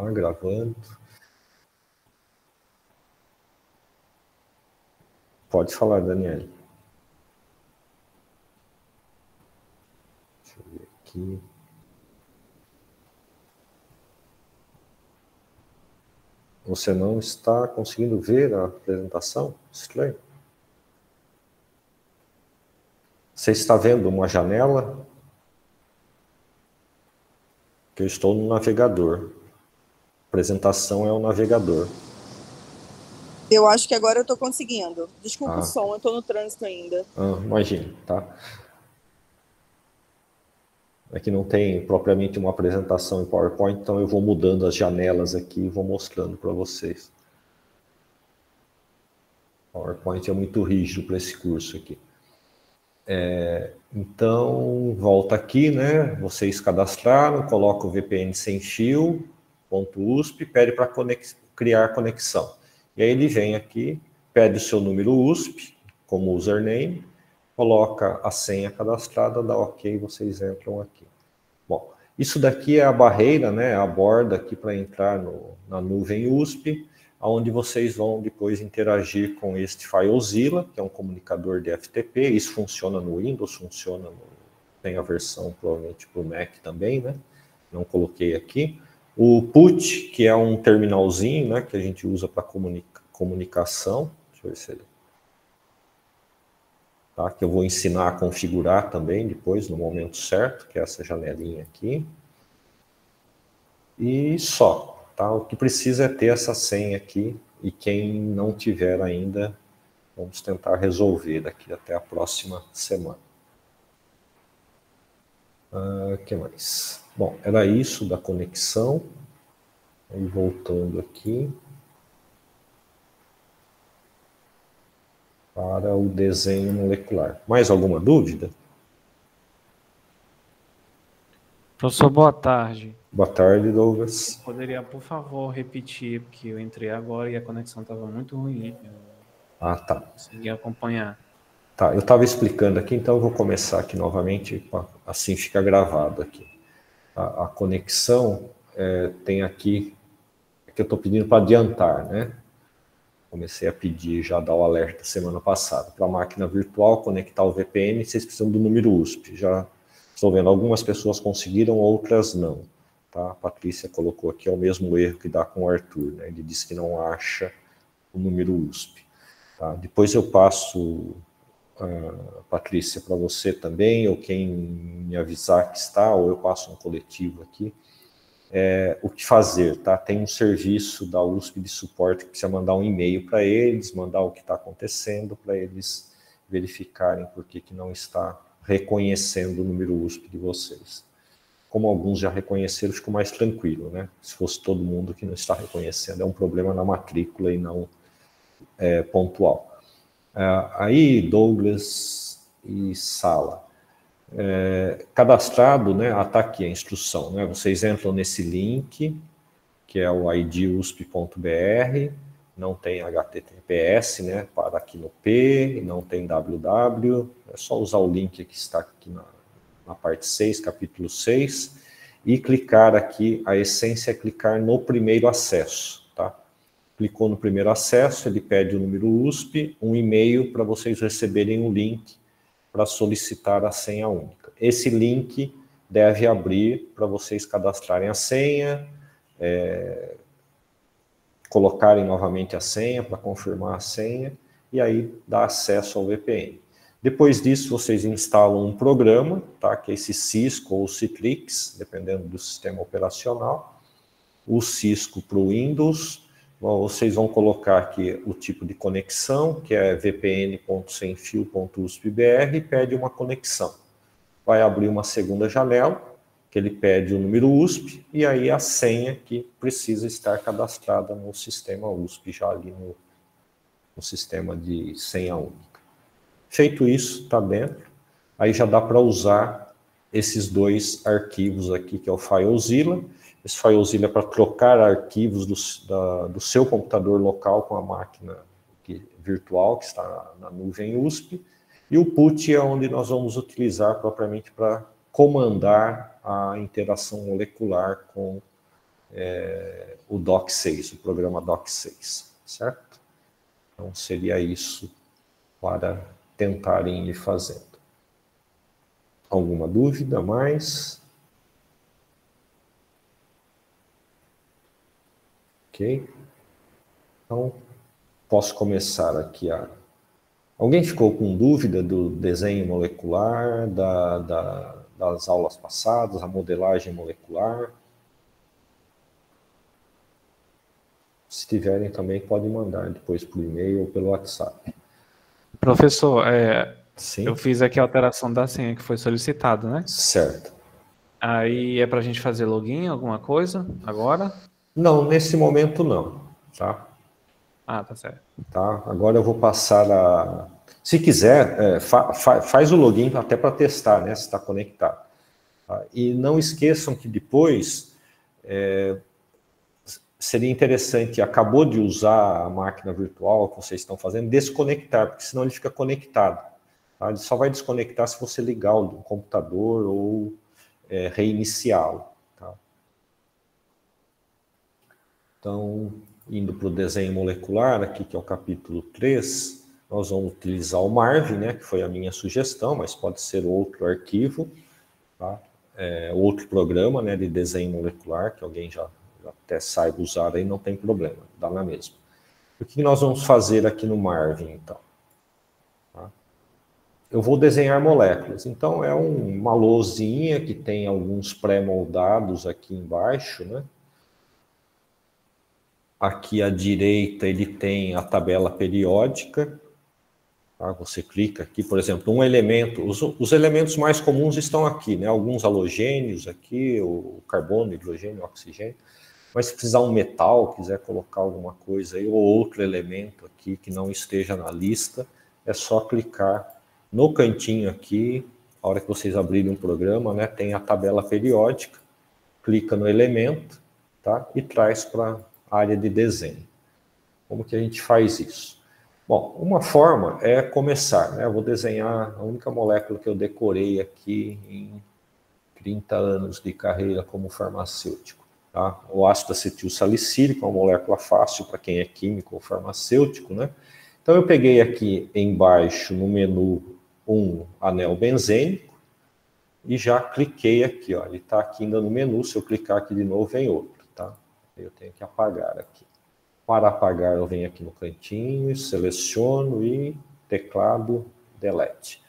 lá, gravando. Pode falar, Daniel. Deixa eu ver aqui. Você não está conseguindo ver a apresentação? Estranho. Você está vendo uma janela? Que eu estou no navegador. A apresentação é o navegador. Eu acho que agora eu estou conseguindo. Desculpa o som, eu estou no trânsito ainda. Imagine, tá? Aqui não tem propriamente uma apresentação em PowerPoint, então eu vou mudando as janelas aqui e vou mostrando para vocês. PowerPoint é muito rígido para esse curso aqui. Então, volta aqui, né? Vocês cadastraram, coloca o VPN sem fio, .usp, pede para criar conexão. E aí ele vem aqui, pede o seu número USP como username, coloca a senha cadastrada, dá OK, vocês entram aqui. Bom, isso daqui é a barreira, né? A borda aqui para entrar na nuvem USP, onde vocês vão depois interagir com este FileZilla, que é um comunicador de FTP. Isso funciona no Windows, tem a versão provavelmente para o Mac também, né? Não coloquei aqui. O PUT, que é um terminalzinho, né, que a gente usa para comunicação. Deixa eu ver se ele... Tá, que eu vou ensinar a configurar também depois, no momento certo, que é essa janelinha aqui. E só. Tá? O que precisa é ter essa senha aqui, e quem não tiver ainda, vamos tentar resolver daqui até a próxima semana. Que mais? Bom, era isso da conexão. Aí voltando aqui para o desenho molecular. Mais alguma dúvida? Professor, boa tarde. Boa tarde, Douglas. Poderia, por favor, repetir, porque eu entrei agora e a conexão estava muito ruim. Tá. Não consegui acompanhar. Tá, eu estava explicando aqui, então eu vou começar aqui novamente, assim fica gravado aqui. A conexão tem aqui, que eu estou pedindo para adiantar, né? Comecei a pedir, já dar o alerta semana passada. Para a máquina virtual, conectar o VPN, vocês precisam do número USP. Já estou vendo, algumas pessoas conseguiram, outras não. Tá? A Patrícia colocou aqui, é o mesmo erro que dá com o Arthur, né? Ele disse que não acha o número USP. Tá? Depois eu passo, Patrícia, para você também, ou quem me avisar que está, ou eu passo um coletivo aqui. O que fazer, tá? Tem um serviço da USP de suporte que precisa mandar um e-mail para eles, mandar o que está acontecendo, para eles verificarem por que não está reconhecendo o número USP de vocês. Como alguns já reconheceram, ficou mais tranquilo, né? Se fosse todo mundo que não está reconhecendo, é um problema na matrícula e não pontual. Aí, Douglas e Sala. Cadastrado, né? Tá aqui a instrução, né? Vocês entram nesse link, que é o idusp.br, não tem HTTPS, né? Para aqui no P, não tem www, é só usar o link que está aqui na parte 6, capítulo 6, e clicar aqui, a essência é clicar no primeiro acesso, tá? Clicou no primeiro acesso, ele pede o número USP, um e-mail para vocês receberem o link para solicitar a senha única. Esse link deve abrir para vocês cadastrarem a senha, colocarem novamente a senha para confirmar a senha, e aí dá acesso ao VPN. Depois disso, vocês instalam um programa, tá? Que é esse Cisco ou Citrix, dependendo do sistema operacional. O Cisco para o Windows, vocês vão colocar aqui o tipo de conexão, que é vpn.semfio.uspbr, e pede uma conexão. Vai abrir uma segunda janela, que ele pede o número USP, e aí a senha que precisa estar cadastrada no sistema USP, já ali no sistema de senha única. Feito isso, está dentro, aí já dá para usar esses dois arquivos aqui, que é o FileZilla. Esse FileZilla é para trocar arquivos do seu computador local com a máquina virtual, que está na nuvem USP. E o PUT é onde nós vamos utilizar propriamente para comandar a interação molecular com o DOC6, o programa DOC6, certo? Então, seria isso para tentarem ir fazendo. Alguma dúvida mais? Ok. Então, posso começar aqui a... Alguém ficou com dúvida do desenho molecular, das aulas passadas, a modelagem molecular? Se tiverem também, pode mandar depois por e-mail ou pelo WhatsApp. Professor, Sim? eu fiz aqui a alteração da senha que foi solicitada, né? Certo. Aí é para a gente fazer login, alguma coisa, agora? Não, nesse momento não, tá? Ah, tá certo. Tá? Agora eu vou passar a... Se quiser, faz o login até para testar, né, se está conectado. Tá? E não esqueçam que depois seria interessante, acabou de usar a máquina virtual que vocês estão fazendo, desconectar, porque senão ele fica conectado. Tá? Ele só vai desconectar se você ligar o computador ou reiniciá-lo. Tá? Então, indo para o desenho molecular, aqui que é o capítulo 3, nós vamos utilizar o Marvin, né, que foi a minha sugestão, mas pode ser outro arquivo, tá? Outro programa, né, de desenho molecular, que alguém já até saiba usar, aí não tem problema, dá na mesma. O que nós vamos fazer aqui no Marvin, então? Tá? Eu vou desenhar moléculas, então é uma lousinha que tem alguns pré-moldados aqui embaixo, né? Aqui à direita ele tem a tabela periódica. Tá? Você clica aqui, por exemplo, um elemento. Os elementos mais comuns estão aqui, né? Alguns halogênios aqui, o carbono, hidrogênio, oxigênio. Mas se precisar um metal, quiser colocar alguma coisa aí, ou outro elemento aqui que não esteja na lista, é só clicar no cantinho aqui. A hora que vocês abrirem um programa, né? Tem a tabela periódica. Clica no elemento, tá? E traz para área de desenho. Como que a gente faz isso? Bom, uma forma é começar, né? Eu vou desenhar a única molécula que eu decorei aqui em 30 anos de carreira como farmacêutico, tá? O ácido acetil salicílico é uma molécula fácil para quem é químico ou farmacêutico, né? Então eu peguei aqui embaixo no menu um anel benzênico e já cliquei aqui, ó. Ele está aqui ainda no menu, se eu clicar aqui de novo vem outro, tá? Eu tenho que apagar aqui. Para apagar, eu venho aqui no cantinho, seleciono e teclado delete.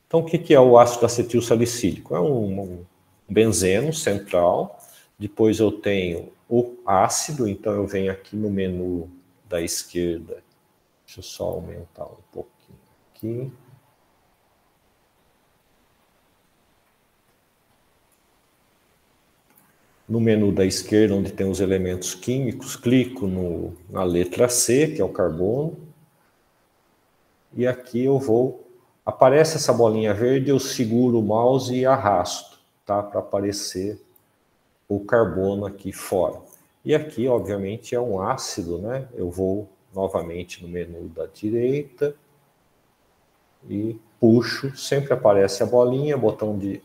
Então, o que é o ácido acetil salicílico? É um benzeno central. Depois eu tenho o ácido, então eu venho aqui no menu da esquerda. Deixa eu só aumentar um pouquinho aqui. No menu da esquerda, onde tem os elementos químicos, clico na letra C, que é o carbono. E aqui eu vou... Aparece essa bolinha verde, eu seguro o mouse e arrasto, tá? Para aparecer o carbono aqui fora. E aqui, obviamente, é um ácido, né? Eu vou novamente no menu da direita e puxo. Sempre aparece a bolinha, botão de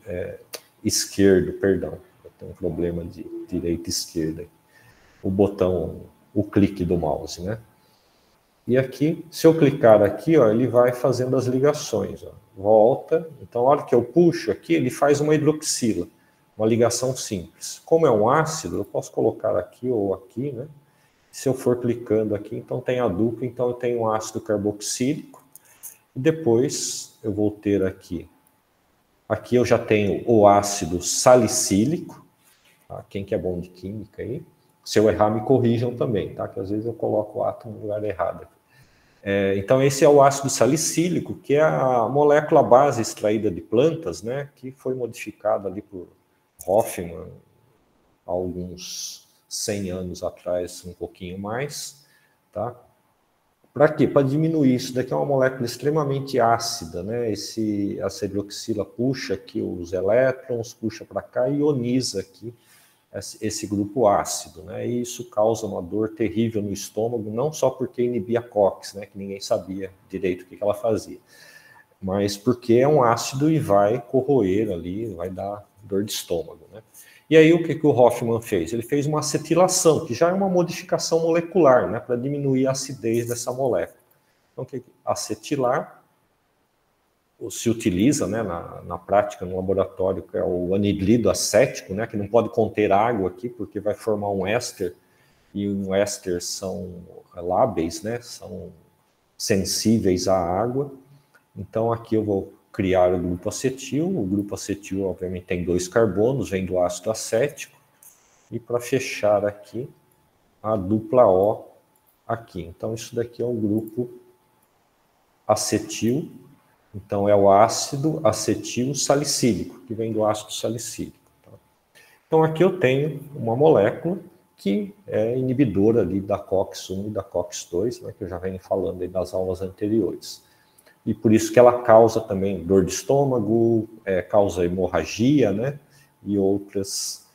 esquerdo, perdão. Tem um problema de direita e esquerda. O botão, o clique do mouse, né? E aqui, se eu clicar aqui, ó, ele vai fazendo as ligações. Ó. Volta. Então, a hora que eu puxo aqui, ele faz uma hidroxila, uma ligação simples. Como é um ácido, eu posso colocar aqui ou aqui, né? Se eu for clicando aqui, então tem a dupla, então eu tenho um ácido carboxílico. E depois eu vou ter aqui. Aqui eu já tenho o ácido salicílico. Tá? Quem que é bom de química aí? Se eu errar, me corrijam também, tá? Que às vezes eu coloco o átomo no lugar errado. Então esse é o ácido salicílico, que é a molécula base extraída de plantas, né? Que foi modificada ali por Hoffmann há alguns 100 anos atrás, um pouquinho mais, tá? Para quê? Para diminuir isso. Daqui é uma molécula extremamente ácida, né? Essa hidroxila puxa aqui os elétrons, puxa para cá e ioniza aqui esse grupo ácido, né? E isso causa uma dor terrível no estômago, não só porque inibia a COX, né? Que ninguém sabia direito o que ela fazia. mas porque é um ácido e vai corroer ali, vai dar dor de estômago, né? E aí o que o Hoffman fez? Ele fez uma acetilação, que já é uma modificação molecular, né, para diminuir a acidez dessa molécula. Então, acetilar se utiliza, né, na prática, no laboratório, que é o anidrido acético, né, que não pode conter água aqui, porque vai formar um éster, e um éster são lábeis, né, são sensíveis à água. Então, aqui eu vou criar o grupo acetil. O grupo acetil, obviamente, tem 2 carbonos, vem do ácido acético. E para fechar aqui, a dupla O aqui. Então, isso daqui é o grupo acetil. Então, é o ácido acetil salicílico, que vem do ácido salicílico. Então, aqui eu tenho uma molécula que é inibidora ali da COX-1 e da COX-2, né, que eu já venho falando aí das aulas anteriores. E por isso que ela causa também dor de estômago, causa hemorragia, né? E outros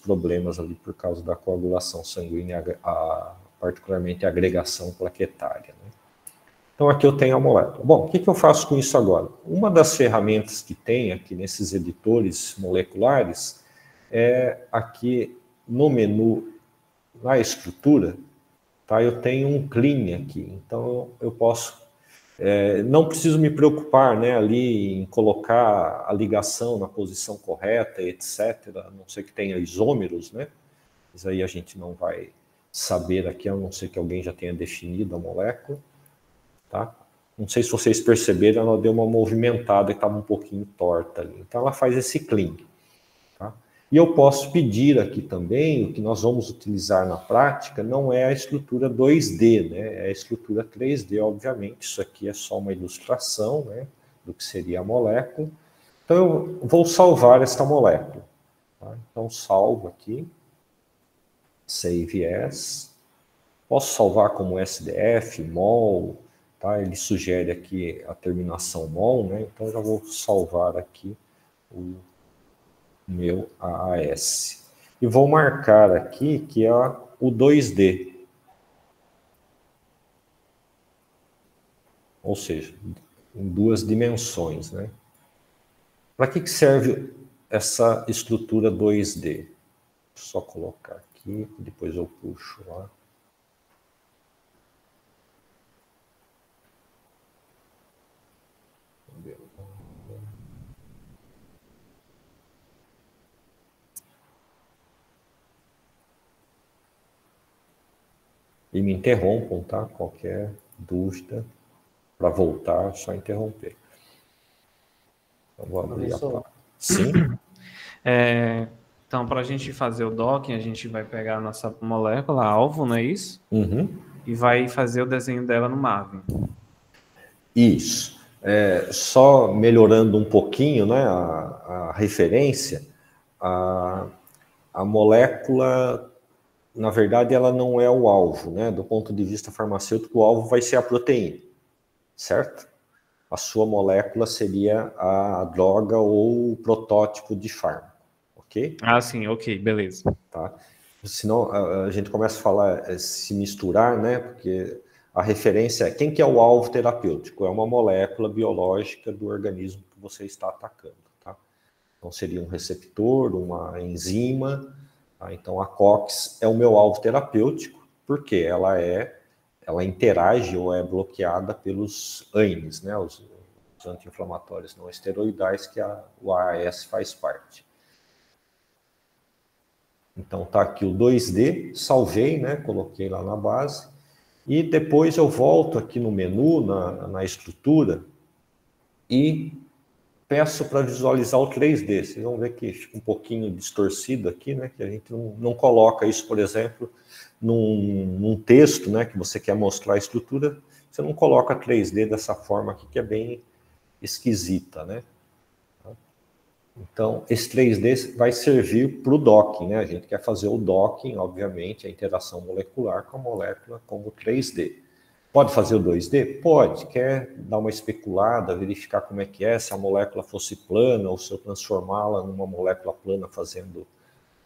problemas ali por causa da coagulação sanguínea, particularmente a agregação plaquetária, né? Então aqui eu tenho a molécula. Bom, o que eu faço com isso agora? Uma das ferramentas que tem aqui nesses editores moleculares é aqui no menu, na estrutura, tá? Eu tenho um clean aqui, então eu posso... não preciso me preocupar, né, ali em colocar a ligação na posição correta, etc., a não ser que tenha isômeros, né? Isso aí a gente não vai saber aqui, a não ser que alguém já tenha definido a molécula, tá? Não sei se vocês perceberam, ela deu uma movimentada e estava um pouquinho torta ali. Então ela faz esse clean, tá? E eu posso pedir aqui também, o que nós vamos utilizar na prática, não é a estrutura 2D, né? É a estrutura 3D, obviamente. Isso aqui é só uma ilustração, né, do que seria a molécula. Então eu vou salvar esta molécula, tá? Então salvo aqui, Save As. Posso salvar como SDF, MOL, tá? Ele sugere aqui a terminação MOL, né? Então eu já vou salvar aqui o meu AAS. E vou marcar aqui que é o 2D. Ou seja, em 2 dimensões, né? Para que serve essa estrutura 2D? Só colocar aqui, depois eu puxo lá. E me interrompam, tá? Qualquer dúvida, para voltar, só interromper. Então, vou abrir a página. Sim? Então, para a gente fazer o docking, a gente vai pegar a nossa molécula alvo, não é isso? Uhum. E vai fazer o desenho dela no Maven. Isso. Só melhorando um pouquinho, né, a referência, a molécula, na verdade, ela não é o alvo, né? Do ponto de vista farmacêutico, o alvo vai ser a proteína, certo? A sua molécula seria a droga ou o protótipo de fármaco, ok? Ah, sim, ok, beleza. Tá? Senão a gente começa a falar, se misturar, né? Porque a referência é quem que é o alvo terapêutico? É uma molécula biológica do organismo que você está atacando, tá? Então seria um receptor, uma enzima. Tá? Então a COX é o meu alvo terapêutico, porque ela interage ou é bloqueada pelos AINES, né? Os anti-inflamatórios não esteroidais que o AAS faz parte. Então tá aqui o 2D, salvei, né? Coloquei lá na base. E depois eu volto aqui no menu, na estrutura, e peço para visualizar o 3D. Vocês vão ver que fica um pouquinho distorcido aqui, né? Que a gente não coloca isso, por exemplo, num texto, né? Que você quer mostrar a estrutura, você não coloca 3D dessa forma aqui, que é bem esquisita, né? Então, esse 3D vai servir para o docking, né? A gente quer fazer o docking, obviamente, a interação molecular com a molécula como 3D. Pode fazer o 2D? Pode. Quer dar uma especulada, verificar como é que é, se a molécula fosse plana ou se eu transformá-la numa molécula plana fazendo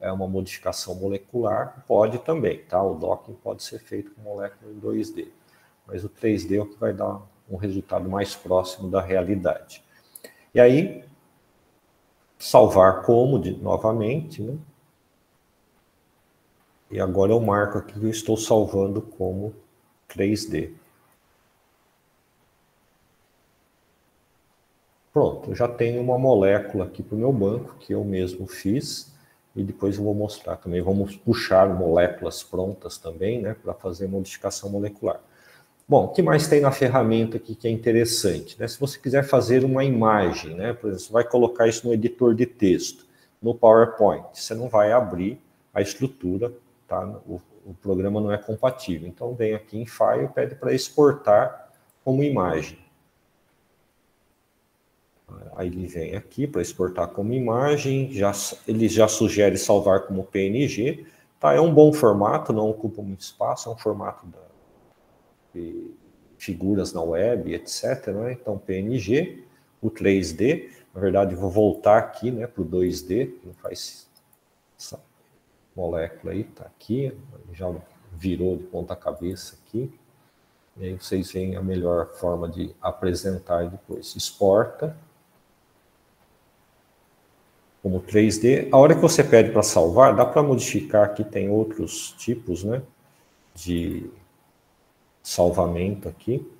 uma modificação molecular? Pode também, tá? O docking pode ser feito com molécula em 2D. Mas o 3D é o que vai dar um resultado mais próximo da realidade. E aí, salvar como novamente, né? E agora eu marco aqui que eu estou salvando como 3D. Pronto, eu já tenho uma molécula aqui para o meu banco, que eu mesmo fiz, e depois eu vou mostrar também. Vamos puxar moléculas prontas também, né, para fazer modificação molecular. Bom, o que mais tem na ferramenta aqui que é interessante? Né? Se você quiser fazer uma imagem, né, por exemplo, você vai colocar isso no editor de texto, no PowerPoint, você não vai abrir a estrutura, tá? O programa não é compatível. Então, vem aqui em File e pede para exportar como imagem. Aí ele vem aqui para exportar como imagem, ele já sugere salvar como PNG. Tá, é um bom formato, não ocupa muito espaço, é um formato de figuras na web, etc. Né? Então, PNG, o 3D, na verdade eu vou voltar aqui, né, para o 2D, não faz essa molécula aí, está aqui, já virou de ponta cabeça aqui. E aí vocês veem a melhor forma de apresentar depois. Exporta como 3D. A hora que você pede para salvar, dá para modificar aqui, tem outros tipos, né, de salvamento aqui.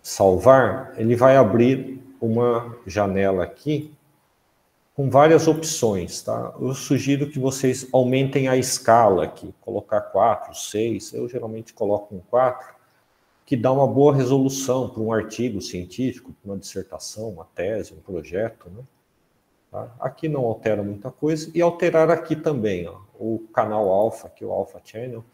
Salvar, ele vai abrir uma janela aqui com várias opções, tá? Eu sugiro que vocês aumentem a escala aqui, colocar 4, 6, eu geralmente coloco um 4, que dá uma boa resolução para um artigo científico, para uma dissertação, uma tese, um projeto, né? Tá? Aqui não altera muita coisa, e alterar aqui também, ó, o canal alfa, aqui o Alpha Channel,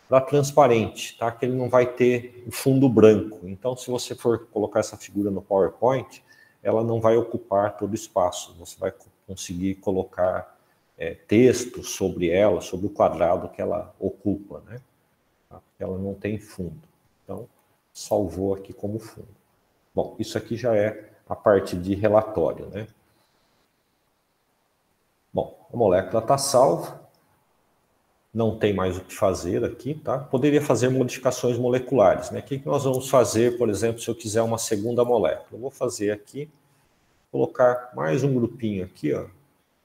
para transparente, tá? Que ele não vai ter o fundo branco. Então, se você for colocar essa figura no PowerPoint, ela não vai ocupar todo o espaço. Você vai conseguir colocar texto sobre ela, sobre o quadrado que ela ocupa, né? Tá? Ela não tem fundo. Então, salvou aqui como fundo. Bom, isso aqui já é a parte de relatório, né? Bom, a molécula está salva. Não tem mais o que fazer aqui, tá? Poderia fazer modificações moleculares, né? O que nós vamos fazer, por exemplo, se eu quiser uma segunda molécula? Eu vou fazer aqui, colocar mais um grupinho aqui, ó.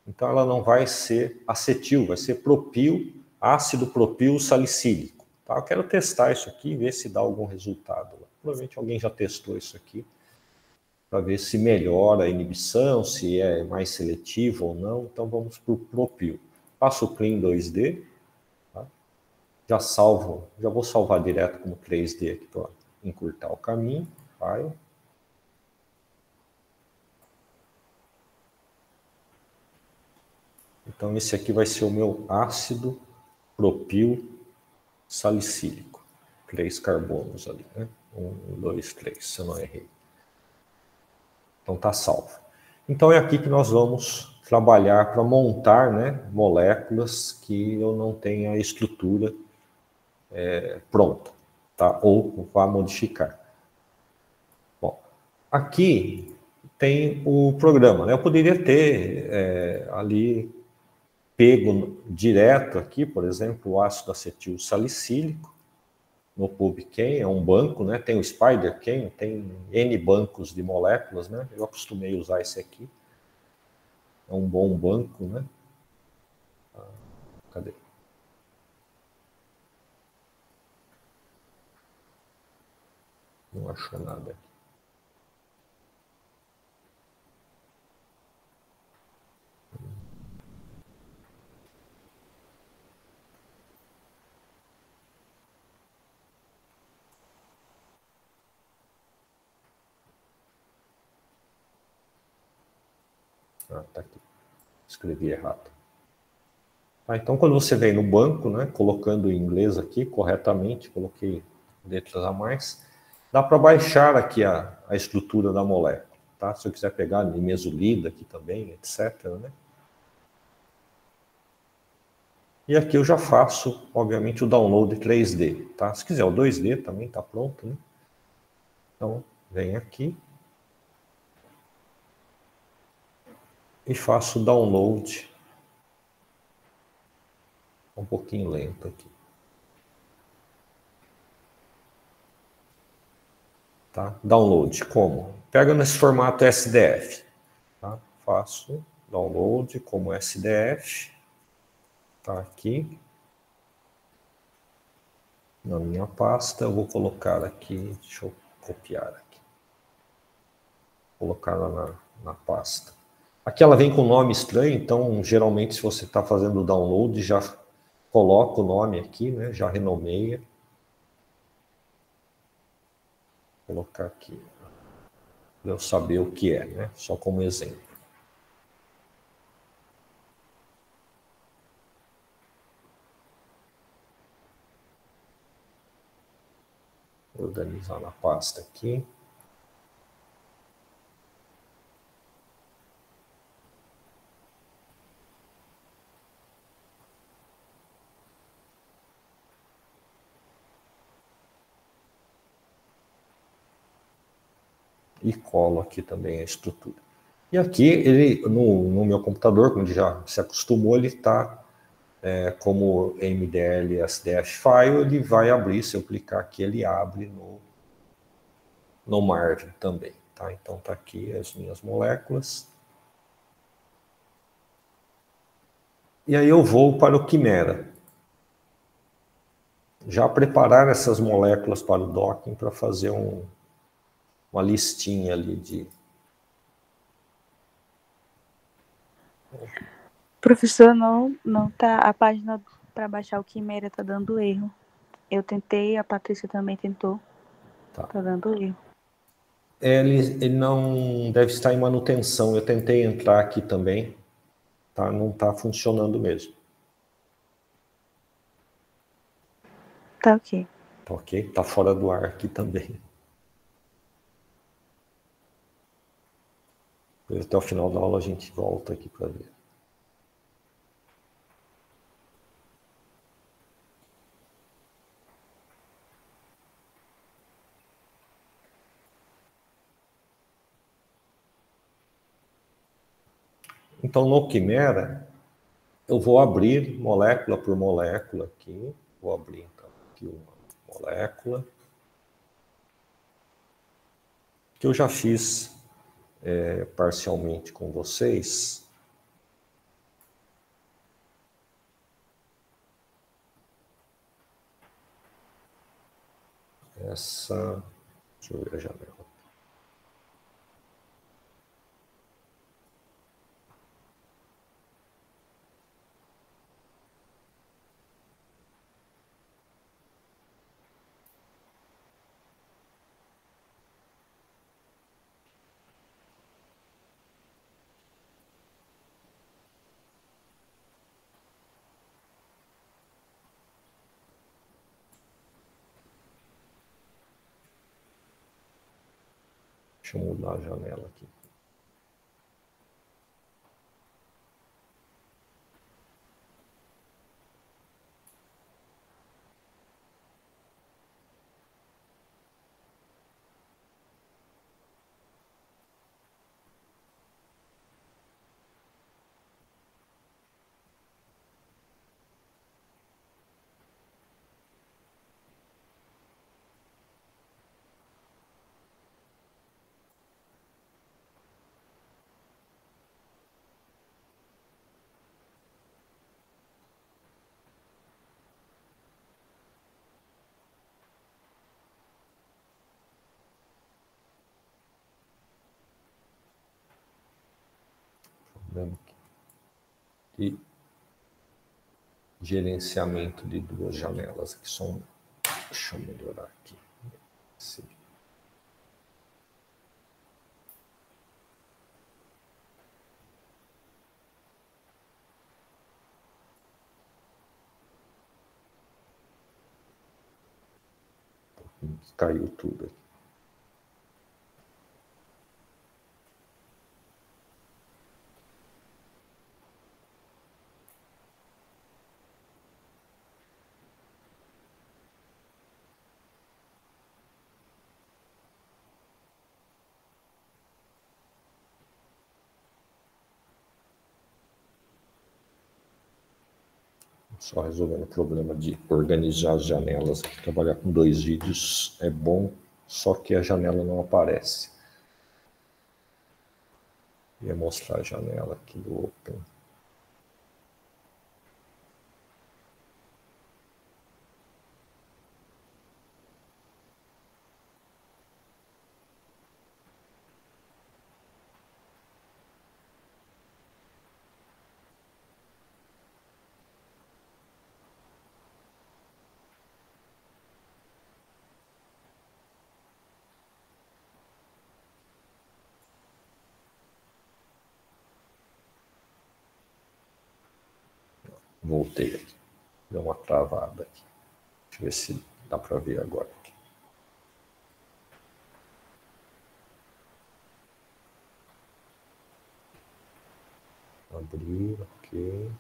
Então ela não vai ser acetil, vai ser propil, ácido propil salicílico, tá? Eu quero testar isso aqui e ver se dá algum resultado. Provavelmente alguém já testou isso aqui, para ver se melhora a inibição, se é mais seletivo ou não. Então vamos para o propil. Faço o Clean 2D. Já salvo, já vou salvar direto como 3D aqui para encurtar o caminho. File. Então esse aqui vai ser o meu ácido propil salicílico. 3 carbonos ali, né? 1, 2, 3, se eu não errei. Então está salvo. Então é aqui que nós vamos trabalhar para montar, né, moléculas que eu não tenha a estrutura pronta, tá? Ou vá modificar. Bom, aqui tem o programa, né? Eu poderia ter ali pego direto aqui, por exemplo, o ácido acetil salicílico no PubChem, é um banco, né? Tem o SpiderChem, tem N bancos de moléculas, né? Eu acostumei a usar esse aqui. É um bom banco, né? Cadê? Não achou nada aqui. Ah, tá aqui. Escrevi errado. Ah, então, quando você vem no banco, né, colocando em inglês aqui corretamente, coloquei letras a mais, dá para baixar aqui a estrutura da molécula. Tá? Se eu quiser pegar nimesulida aqui também, etc. Né? E aqui eu já faço, obviamente, o download 3D. Tá? Se quiser o 2D também está pronto. Né? Então, venho aqui e faço o download. Um pouquinho lento aqui. Tá? Download, como? Pega nesse formato SDF. Tá? Faço download como SDF. Tá aqui. Na minha pasta, eu vou colocar aqui, deixa eu copiar aqui. Colocar lá na pasta. Aqui ela vem com nome estranho, então geralmente se você está fazendo o download, já coloca o nome aqui, né? Já renomeia. Vou colocar aqui, para eu saber o que é, né? Só como exemplo. Vou organizar na pasta aqui. E colo aqui também a estrutura. E aqui, ele, no meu computador, como ele já se acostumou, ele está como MDL SDF file, ele vai abrir, se eu clicar aqui, ele abre no Marvin também. Tá? Então está aqui as minhas moléculas. E aí eu vou para o Quimera. Já preparar essas moléculas para o docking para fazer uma listinha ali de... Professor, não tá, a página para baixar o Quimera tá dando erro. Eu tentei, a Patrícia também tentou. Tá dando erro. Ele não deve estar em manutenção. Eu tentei entrar aqui também. Tá? Não está funcionando mesmo. Tá ok. Tá ok? Tá fora do ar aqui também. Até o final da aula a gente volta aqui para ver. Então, no Quimera, eu vou abrir molécula por molécula aqui. Vou abrir, então, aqui uma molécula. Que eu já fiz parcialmente com vocês. Essa... Deixa eu ver a janela. Deixa eu mudar a janela aqui. E gerenciamento de duas janelas aqui. Deixa eu melhorar aqui. Sim. Caiu tudo aqui. Só resolvendo o problema de organizar as janelas. Trabalhar com 2 vídeos é bom só que a janela não aparece. Ia mostrar a janela aqui do Open. Voltei aqui. Deu uma travada aqui. Deixa eu ver se dá para ver agora. Aqui. Abrir, ok.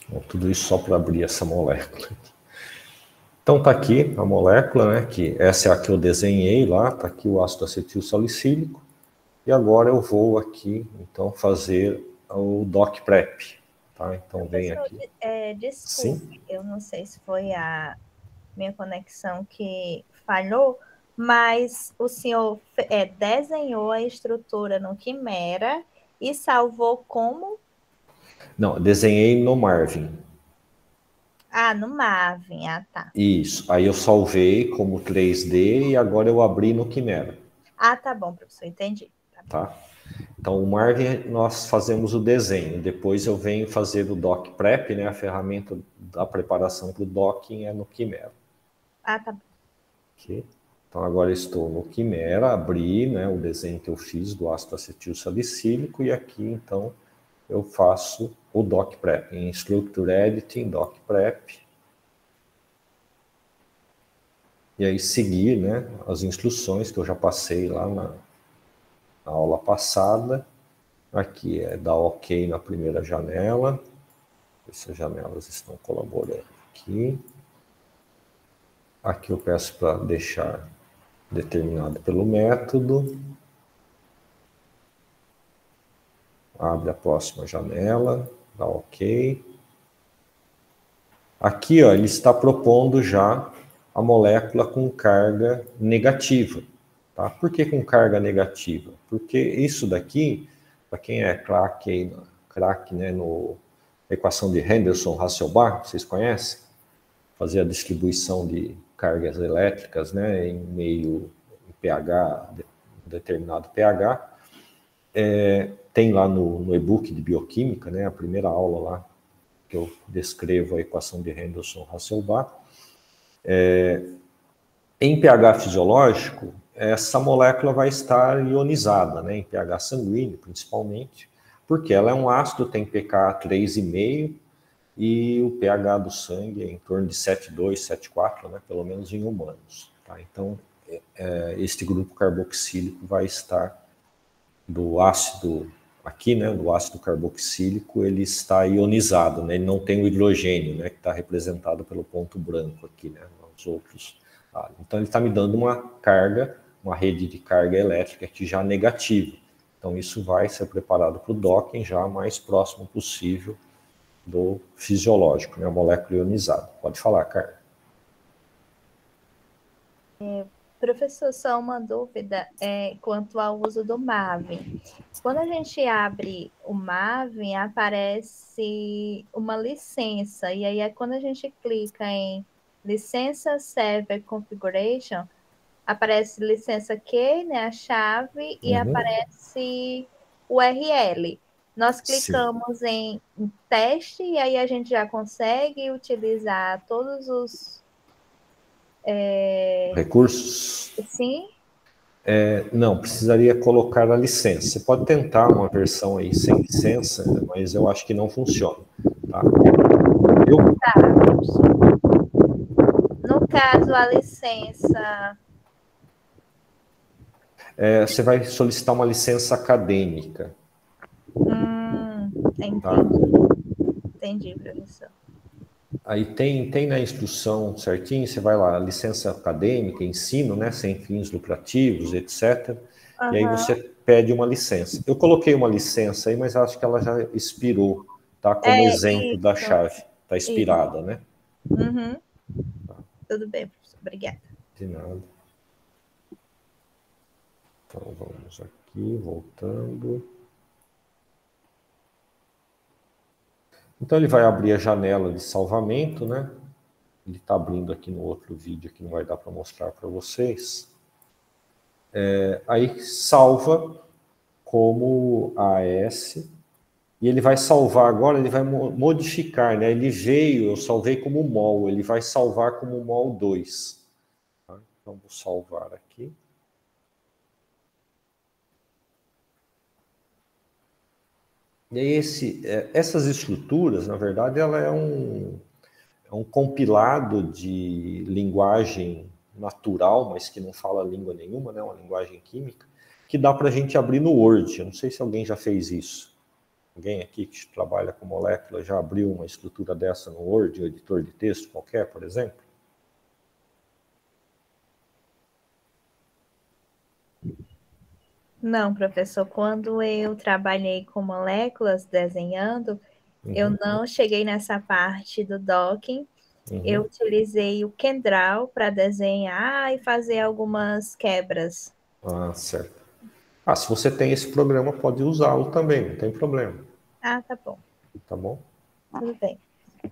Bom, tudo isso só para abrir essa molécula. Então tá aqui a molécula, né? Que essa é a que eu desenhei lá, tá aqui o ácido acetil salicílico. E agora eu vou aqui, então, fazer o doc prep, tá? Então vem aqui. Desculpe, Sim? eu não sei se foi a minha conexão que falhou, mas o senhor desenhou a estrutura no Quimera e salvou como? Não, desenhei no Marvin. Ah, no Maven, tá. Isso, aí eu salvei como 3D e agora eu abri no Quimera. Ah, tá bom, professor, entendi. Tá? Então, o Marvin, nós fazemos o desenho, depois eu venho fazer o doc prep, né, a ferramenta da preparação para o docking é no Quimera. Ah, tá bom. Okay? Então, agora estou no Quimera, abri, né, o desenho que eu fiz do ácido acetil salicílico e aqui, então, eu faço o doc prep, em Structure Editing, doc prep. E aí seguir, né, as instruções que eu já passei lá na aula passada. Aqui é dar OK na primeira janela. Essas janelas estão colaborando aqui. Aqui eu peço para deixar determinado pelo método. Abre a próxima janela, dá OK. Aqui, ó, ele está propondo já a molécula com carga negativa. Tá? Por que com carga negativa? Porque isso daqui, para quem é craque, né, no equação de Henderson-Hasselbalch, vocês conhecem? Fazer a distribuição de cargas elétricas, né, em meio em pH, determinado pH. Tem lá no e-book de bioquímica, né, a primeira aula lá, que eu descrevo a equação de Henderson-Hasselbalch. Em pH fisiológico, essa molécula vai estar ionizada, né, em pH sanguíneo, principalmente, porque ela é um ácido, tem pK 3,5 e o pH do sangue é em torno de 7,2, 7,4, né, pelo menos em humanos. Tá? Então, este grupo carboxílico vai estar do ácido aqui, né, do ácido carboxílico, ele está ionizado, né, ele não tem o hidrogênio, né, que está representado pelo ponto branco aqui, né, nos outros. Então ele está me dando uma carga, uma rede de carga elétrica aqui já negativa. Então isso vai ser preparado para o docking já mais próximo possível do fisiológico, né, a molécula ionizada. Pode falar, Carla. Professor, só uma dúvida quanto ao uso do Maven. Quando a gente abre o Maven, aparece uma licença, e aí quando a gente clica em licença server configuration, aparece licença key, né, a chave, e aparece o URL. Nós clicamos em teste, e aí a gente já consegue utilizar todos os recursos? Sim. Não, precisaria colocar a licença. Você pode tentar uma versão aí sem licença, mas eu acho que não funciona. Tá? No caso, a licença Você vai solicitar uma licença acadêmica. Entendi. Tá? Entendi, professor. Aí tem na instrução certinho, você vai lá, licença acadêmica, ensino, né, sem fins lucrativos, etc. E aí você pede uma licença. Eu coloquei uma licença aí, mas acho que ela já expirou, tá? Como exemplo da chave. Está expirada, né? Uhum. Tudo bem, professor. Obrigada. De nada. Então vamos aqui, voltando. Então ele vai abrir a janela de salvamento, né? Ele está abrindo aqui no outro vídeo, que não vai dar para mostrar para vocês. Aí salva como AS, e ele vai salvar agora, ele vai modificar, né? Ele veio, eu salvei como mol, ele vai salvar como mol 2. Tá? Então vou salvar aqui. E aí essas estruturas, na verdade, ela é um compilado de linguagem natural, mas que não fala língua nenhuma, né? Uma linguagem química, que dá para a gente abrir no Word. Eu não sei se alguém já fez isso. Alguém aqui que trabalha com molécula já abriu uma estrutura dessa no Word, um editor de texto qualquer, por exemplo? Não, professor. Quando eu trabalhei com moléculas desenhando, eu não cheguei nessa parte do docking. Eu utilizei o Kendral para desenhar e fazer algumas quebras. Ah, certo. Se você tem esse programa, pode usá-lo também, não tem problema. Ah, tá bom. Tá bom? Tudo bem.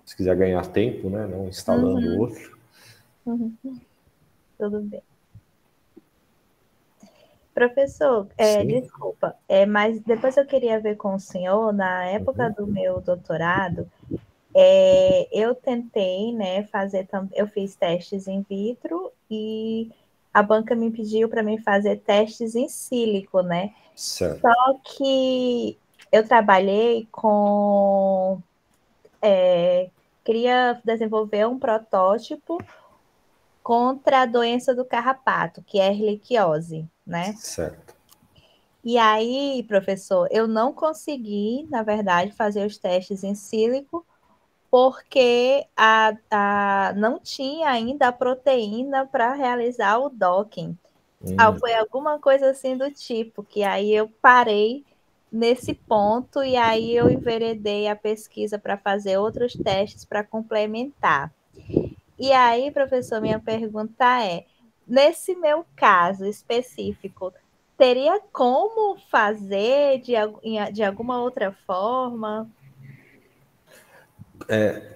Se quiser ganhar tempo, né, não instalando outro. Tudo bem. Professor, desculpa, mas depois eu queria ver com o senhor, na época do meu doutorado, eu tentei, né, eu fiz testes in vitro e a banca me pediu para mim fazer testes em sílico, né? Certo. Só que eu trabalhei queria desenvolver um protótipo contra a doença do carrapato, que é a erliquiose, né? Certo. E aí, professor, eu não consegui, na verdade, fazer os testes em sílico, porque não tinha ainda a proteína para realizar o docking. Foi alguma coisa assim do tipo, que aí eu parei nesse ponto e aí eu enveredei a pesquisa para fazer outros testes para complementar. E aí, professor, minha pergunta é, nesse meu caso específico, teria como fazer de alguma outra forma?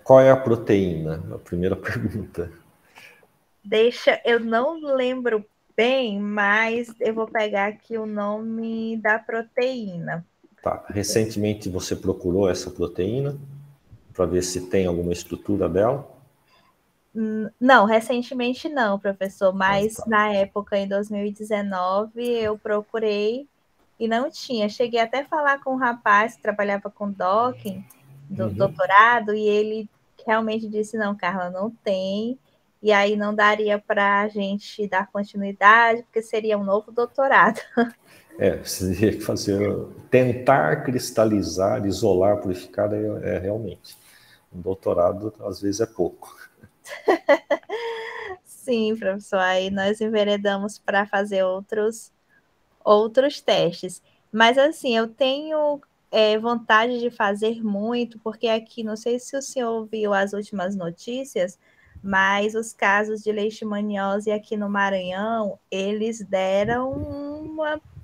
Qual é a proteína? A primeira pergunta. Eu não lembro bem, mas eu vou pegar aqui o nome da proteína. Tá. Recentemente você procurou essa proteína para ver se tem alguma estrutura dela? Não, recentemente não, professor, mas tá. na época, em 2019, eu procurei e não tinha. Cheguei até a falar com um rapaz que trabalhava com docking, do doutorado, e ele realmente disse, não, Carla, não tem, e aí não daria para a gente dar continuidade, porque seria um novo doutorado. Você teria que tentar cristalizar, isolar, purificar, realmente. Um doutorado, às vezes, é pouco. Sim, professor, aí nós enveredamos para fazer outros testes. Mas, assim, eu tenho vontade de fazer muito, porque aqui, não sei se o senhor viu as últimas notícias, mas os casos de leishmaniose aqui no Maranhão, eles deram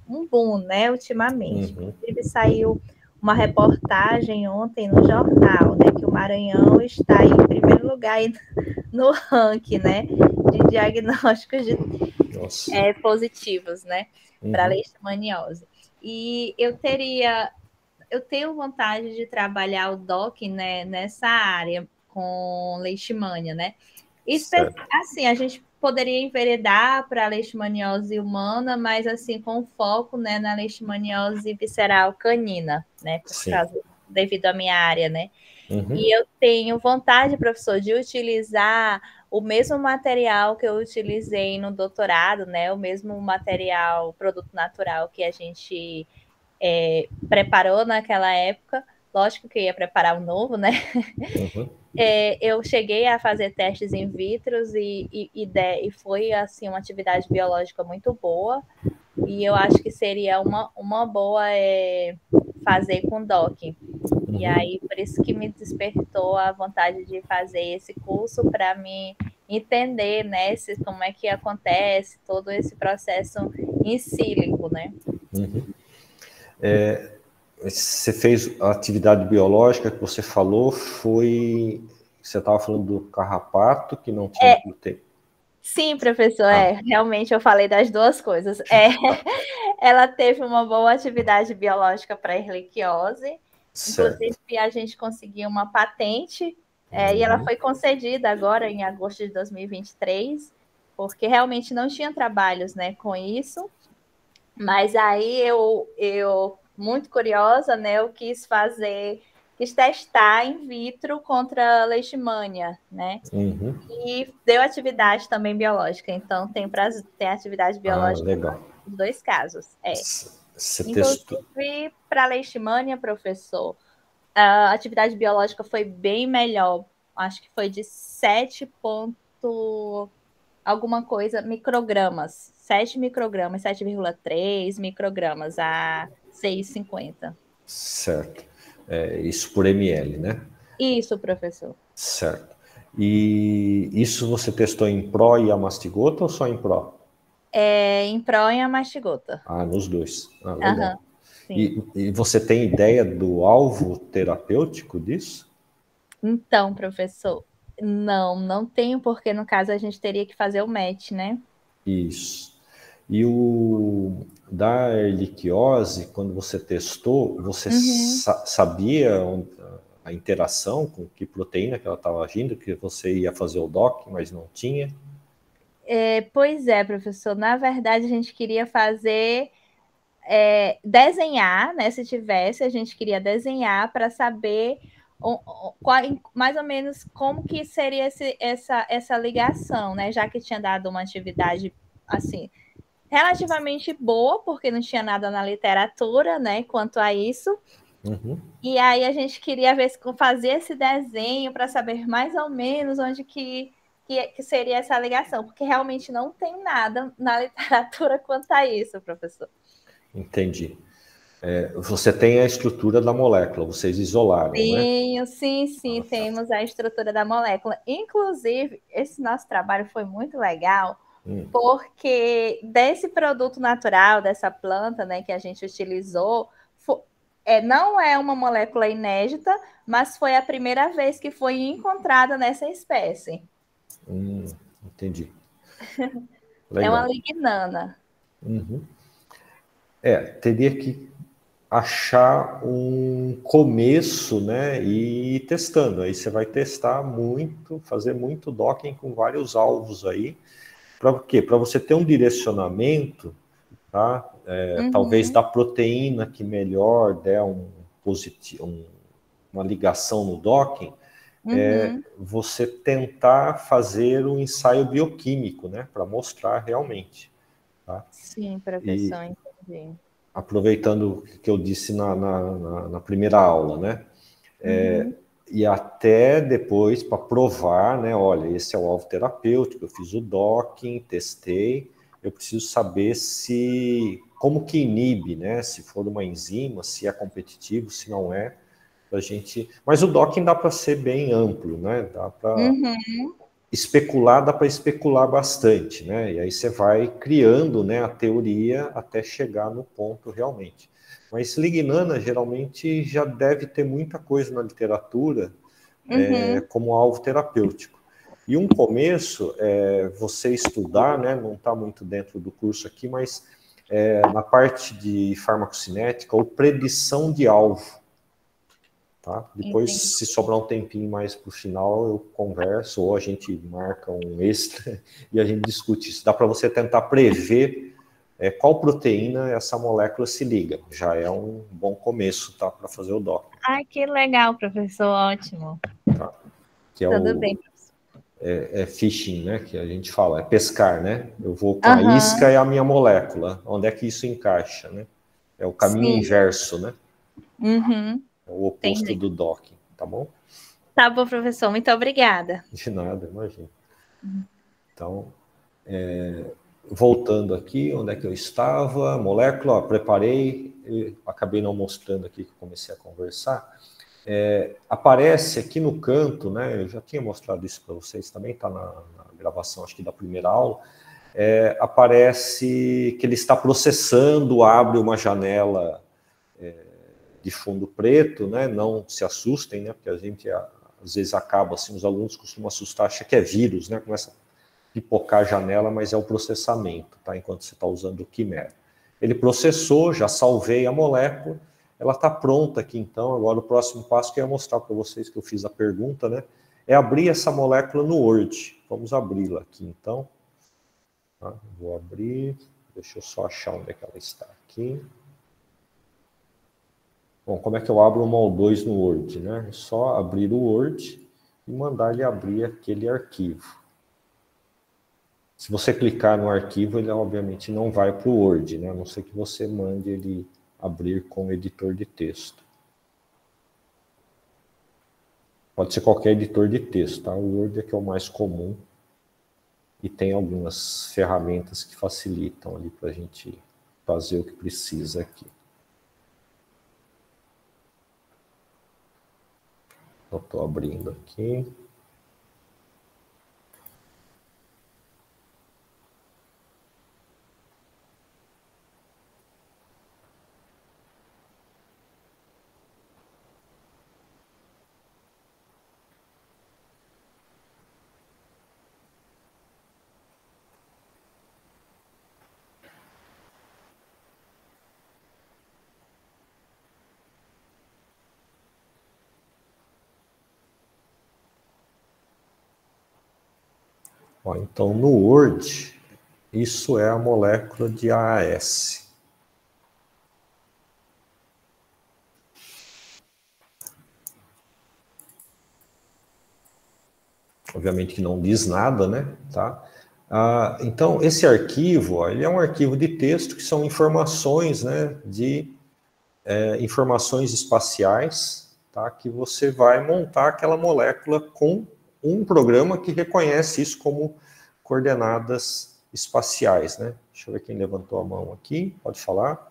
um boom, né, ultimamente. Inclusive, saiu uma reportagem ontem no jornal, né, que o Maranhão está em primeiro lugar no ranking, né, de diagnósticos positivos, né, para leishmaniose. E eu tenho vontade de trabalhar o docking, né, nessa área com leishmania, né? Assim, a gente poderia enveredar para a leishmaniose humana, mas assim com foco, né, na leishmaniose visceral canina, né, devido à minha área, né? E eu tenho vontade, professor, de utilizar o mesmo material que eu utilizei no doutorado, né? O mesmo material, produto natural que a gente preparou naquela época. Lógico que ia preparar um novo, né? Uhum. Eu cheguei a fazer testes in vitro e foi assim uma atividade biológica muito boa. E eu acho que seria uma boa fazer com docking. E aí, por isso que me despertou a vontade de fazer esse curso para me entender, né, como é que acontece todo esse processo em sílico, né? Uhum. Você fez a atividade biológica que você falou, você estava falando do carrapato, que não tinha proteína. Sim, professor, realmente eu falei das duas coisas. Ela teve uma boa atividade biológica para erliquiose, inclusive a gente conseguiu uma patente, e ela foi concedida agora em agosto de 2023, porque realmente não tinha trabalhos, né, com isso, mas aí eu muito curiosa, né, eu quis testar in vitro contra a leishmania, né? E deu atividade também biológica, então tem atividade biológica nos dois casos. Inclusive, para a leishmania, professor, a atividade biológica foi bem melhor, acho que foi de 7 alguma coisa microgramas, 7 microgramas, 7,3 microgramas a 6,50. Certo. Isso por ml, né? Isso, professor. Certo. E isso você testou em pró e amastigota ou só em pró? Em pró e amastigota. Nos dois. Legal. Sim. E você tem ideia do alvo terapêutico disso? Então, professor, não tenho, porque no caso a gente teria que fazer o match, né? Isso. E o da erliquiose, quando você testou, você sabia a interação com que proteína que ela estava agindo, que você ia fazer o DOC, mas não tinha? Pois é, professor. Na verdade, a gente queria fazer desenhar, né? Se tivesse, a gente queria desenhar para saber mais ou menos como que seria essa ligação, né? Já que tinha dado uma atividade assim relativamente boa, porque não tinha nada na literatura, né? Quanto a isso. E aí a gente queria ver se fazia esse desenho para saber mais ou menos onde que seria essa ligação, porque realmente não tem nada na literatura quanto a isso, professor. Entendi. Você tem a estrutura da molécula, vocês isolaram, né? Sim, temos a estrutura da molécula. Inclusive, esse nosso trabalho foi muito legal, porque desse produto natural, dessa planta, né, que a gente utilizou, não é uma molécula inédita, mas foi a primeira vez que foi encontrada nessa espécie. Entendi. Legal. É uma lignana. Teria que achar um começo, né, e ir testando. Aí você vai testar muito, fazer muito docking com vários alvos aí. Para quê? Para você ter um direcionamento, tá? Talvez da proteína que melhor der uma ligação no docking, você tentar fazer um ensaio bioquímico, né, para mostrar realmente. Tá? Sim, professor, entendi. Aproveitando o que eu disse na primeira aula, né? E até depois, para provar, né? Olha, esse é o alvo terapêutico, eu fiz o docking, testei, eu preciso saber como que inibe, né? Se for uma enzima, se é competitivo, se não é, pra gente... Mas o docking dá para ser bem amplo, né? Dá para especular, dá para especular bastante, né? E aí você vai criando, né, a teoria até chegar no ponto realmente. Mas lignana geralmente já deve ter muita coisa na literatura como alvo terapêutico. E um começo é você estudar, né? Não está muito dentro do curso aqui, mas na parte de farmacocinética ou predição de alvo. Tá? Depois, se sobrar um tempinho mais para o final, eu converso, ou a gente marca um extra e a gente discute isso. Dá para você tentar prever qual proteína essa molécula se liga. Já é um bom começo, tá, para fazer o DOC. Ai, que legal, professor, ótimo. Tá? Que é Tudo bem, professor. fishing, né? Que a gente fala, é pescar, né? Eu vou com a isca e a minha molécula. Onde é que isso encaixa, né? É o caminho inverso, né? Uhum. É o oposto Entendi. do docking, tá bom? Tá bom, professor. Muito obrigada. De nada, imagina. Então, voltando aqui, onde é que eu estava? Molécula, ó, preparei, acabei não mostrando aqui que eu comecei a conversar. Aparece aqui no canto, né? Eu já tinha mostrado isso para vocês também, está na gravação, acho que da primeira aula. Aparece que ele está processando, abre uma janela de fundo preto, né? Não se assustem, né? Porque a gente às vezes acaba assim, os alunos costumam assustar, acha que é vírus, né? Começa a pipocar a janela, mas é o processamento, tá? Enquanto você está usando o Quimera. Ele processou, já salvei a molécula, ela está pronta aqui então. Agora o próximo passo que eu ia mostrar para vocês, que eu fiz a pergunta, né? É abrir essa molécula no Word. Vamos abri-la aqui então. Tá? Vou abrir, deixa eu só achar onde é que ela está aqui. Bom, como é que eu abro o MOL2 no Word, né? É só abrir o Word e mandar ele abrir aquele arquivo. Se você clicar no arquivo, ele obviamente não vai para o Word, né? A não ser que você mande ele abrir com o editor de texto. Pode ser qualquer editor de texto, tá? O Word é que é o mais comum e tem algumas ferramentas que facilitam ali para a gente fazer o que precisa aqui. Eu estou abrindo aqui. Ó, então, no Word, isso é a molécula de AAS. Obviamente que não diz nada, né? Tá? Então, esse arquivo, ó, ele é um arquivo de texto que são informações, né, informações espaciais, tá? Que você vai montar aquela molécula com um programa que reconhece isso como coordenadas espaciais, né? Deixa eu ver quem levantou a mão aqui, pode falar.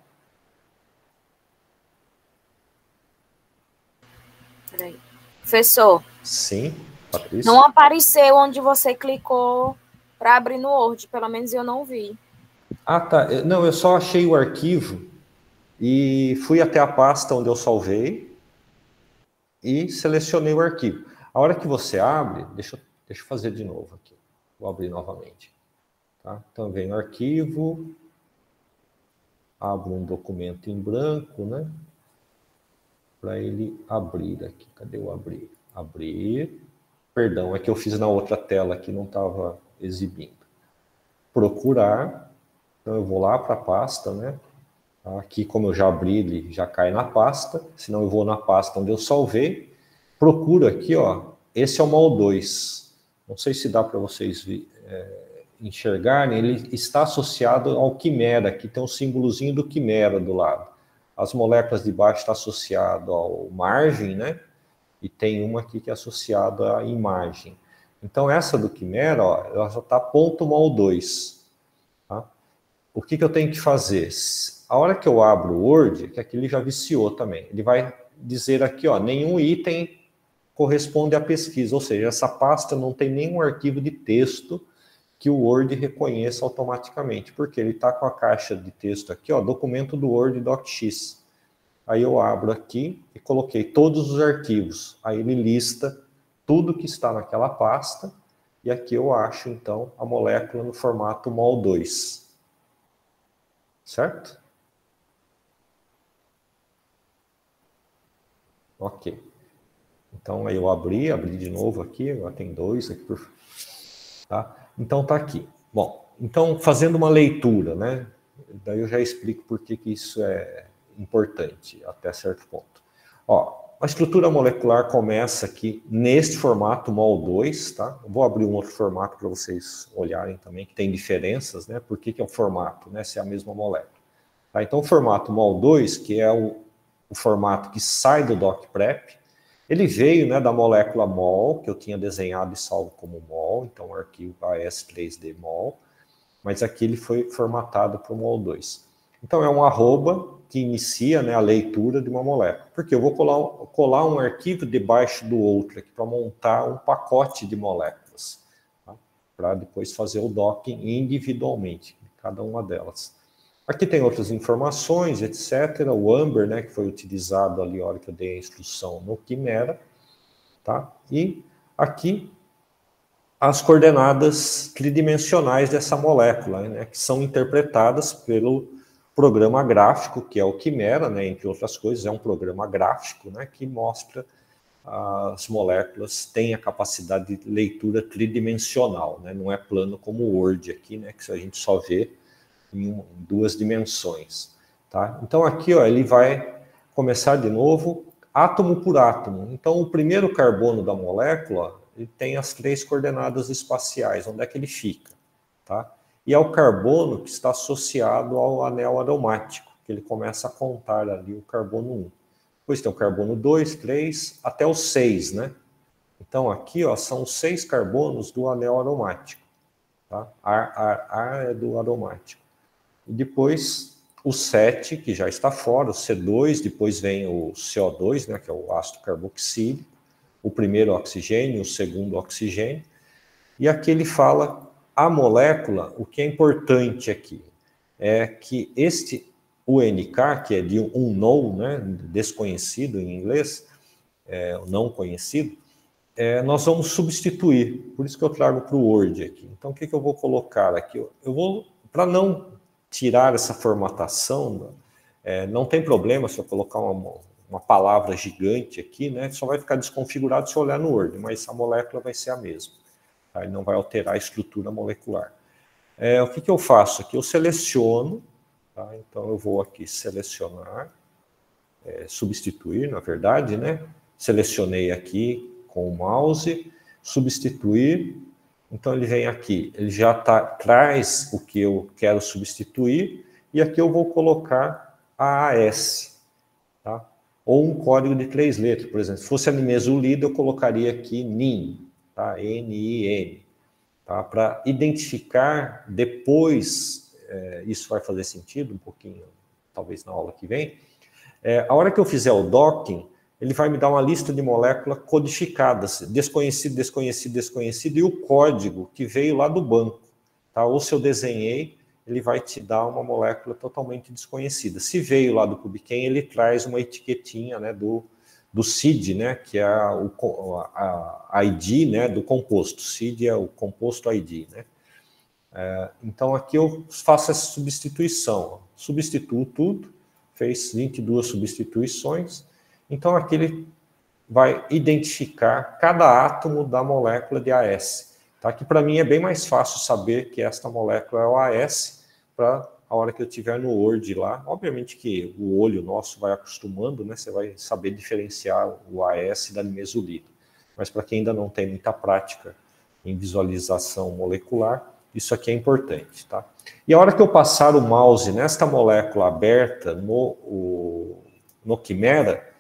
Peraí. Professor. Sim, Patrícia. Não apareceu onde você clicou para abrir no Word, pelo menos eu não vi. Ah, tá. Não, eu só achei o arquivo e fui até a pasta onde eu salvei e selecionei o arquivo. A hora que você abre, deixa eu fazer de novo aqui. Vou abrir novamente. Tá? Então, vem o arquivo, abro um documento em branco, né? Para ele abrir aqui. Cadê o abrir? Abrir. Perdão, é que eu fiz na outra tela que não estava exibindo. Procurar. Então, eu vou lá para a pasta, né? Aqui, como eu já abri, ele já cai na pasta. Senão, eu vou na pasta onde eu salvei. Procuro aqui, ó. Esse é o MOL2. Não sei se dá para vocês enxergarem. Ele está associado ao Quimera. Aqui tem um símbolozinho do Quimera do lado. As moléculas de baixo estão associadas ao margem, né? E tem uma aqui que é associada à imagem. Então, essa do Quimera, ó, ela já está ponto MOL2. Tá? O que eu tenho que fazer? A hora que eu abro o Word, que aqui ele já viciou também, ele vai dizer aqui, ó, nenhum item corresponde à pesquisa, ou seja, essa pasta não tem nenhum arquivo de texto que o Word reconheça automaticamente, porque ele está com a caixa de texto aqui, ó, documento do Word docx. Aí eu abro aqui e coloquei todos os arquivos. Aí ele lista tudo que está naquela pasta. E aqui eu acho, então, a molécula no formato MOL2. Certo? Ok. Então, aí eu abri de novo aqui. Agora tem dois aqui. Tá? Então, tá aqui. Bom, então, fazendo uma leitura, né? Daí eu já explico por que isso é importante até certo ponto. Ó, A estrutura molecular começa aqui neste formato MOL2, tá? Eu vou abrir um outro formato para vocês olharem também, que tem diferenças, né? Por que é o formato, né? Se é a mesma molécula. Tá? Então, o formato MOL2, que é o formato que sai do DocPrep, ele veio, né, da molécula MOL, que eu tinha desenhado e salvo como MOL, então o arquivo AS3D MOL, mas aqui ele foi formatado para o MOL2. Então, é um arroba que inicia, né, a leitura de uma molécula. Porque eu vou colar um arquivo debaixo do outro aqui para montar um pacote de moléculas, tá? Para depois fazer o docking individualmente, cada uma delas. Aqui tem outras informações, etc. O Amber, né, que foi utilizado ali na hora que eu dei a instrução no Quimera, tá? E aqui as coordenadas tridimensionais dessa molécula, né, que são interpretadas pelo programa gráfico, que é o Quimera, né, entre outras coisas, é um programa gráfico, né, que mostra as moléculas têm a capacidade de leitura tridimensional, né, não é plano como o Word aqui, né, que a gente só vê em 2 dimensões. Tá? Então aqui, ó, ele vai começar de novo átomo por átomo. Então o primeiro carbono da molécula, ele tem as 3 coordenadas espaciais, onde é que ele fica. Tá? E é o carbono que está associado ao anel aromático, que ele começa a contar ali o carbono 1. Depois tem o carbono 2, 3, até o 6, né? Então aqui, ó, são 6 carbonos do anel aromático. Tá? Ar é do aromático. E depois o 7, que já está fora, o C2, depois vem o CO2, né, que é o ácido carboxílico, o primeiro oxigênio, o segundo oxigênio. E aqui ele fala a molécula, o que é importante aqui é que este UNK, que é de unknown, né, desconhecido em inglês, não conhecido, nós vamos substituir. Por isso que eu trago para o Word aqui. Então, o que eu vou colocar aqui? Eu vou, para não tirar essa formatação, não tem problema se eu colocar uma palavra gigante aqui, né? Só vai ficar desconfigurado se eu olhar no Word, mas a molécula vai ser a mesma. Tá? E não vai alterar a estrutura molecular. O que eu faço aqui? Eu seleciono, tá? Então eu vou aqui selecionar, substituir, na verdade, né? Selecionei aqui com o mouse, substituir. Então ele vem aqui, ele já traz o que eu quero substituir, e aqui eu vou colocar a AS, tá? Ou um código de 3 letras, por exemplo. Se fosse a nimesulida, eu colocaria aqui NIN, tá? N-I-N, tá? Para identificar depois, isso vai fazer sentido um pouquinho, talvez na aula que vem. A hora que eu fizer o docking, ele vai me dar uma lista de moléculas codificadas, desconhecido, desconhecido, desconhecido, e o código que veio lá do banco. Tá? Ou se eu desenhei, ele vai te dar uma molécula totalmente desconhecida. Se veio lá do PubChem, ele traz uma etiquetinha, né, do CID, né, que é a ID, né, do composto. CID é o composto ID. Né? Então aqui eu faço essa substituição. Substituo tudo, fez 22 substituições. Então, aqui ele vai identificar cada átomo da molécula de AS. Tá? Que para mim é bem mais fácil saber que esta molécula é o AS, para a hora que eu estiver no Word lá. Obviamente que o olho nosso vai acostumando, né? Você vai saber diferenciar o AS da nimesulida. Mas para quem ainda não tem muita prática em visualização molecular, isso aqui é importante. Tá? E a hora que eu passar o mouse nesta molécula aberta no Quimera,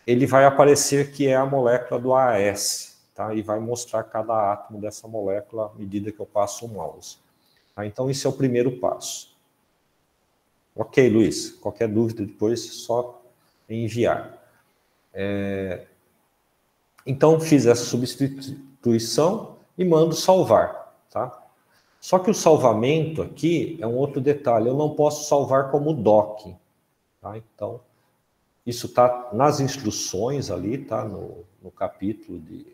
ele vai aparecer que é a molécula do AS, tá? E vai mostrar cada átomo dessa molécula à medida que eu passo o mouse. Tá? Então, esse é o primeiro passo. Ok, Luiz, qualquer dúvida depois, só enviar. Então, fiz essa substituição e mando salvar. Tá? Só que o salvamento aqui é um outro detalhe, eu não posso salvar como docking. Tá? Então, isso está nas instruções ali, tá? No capítulo de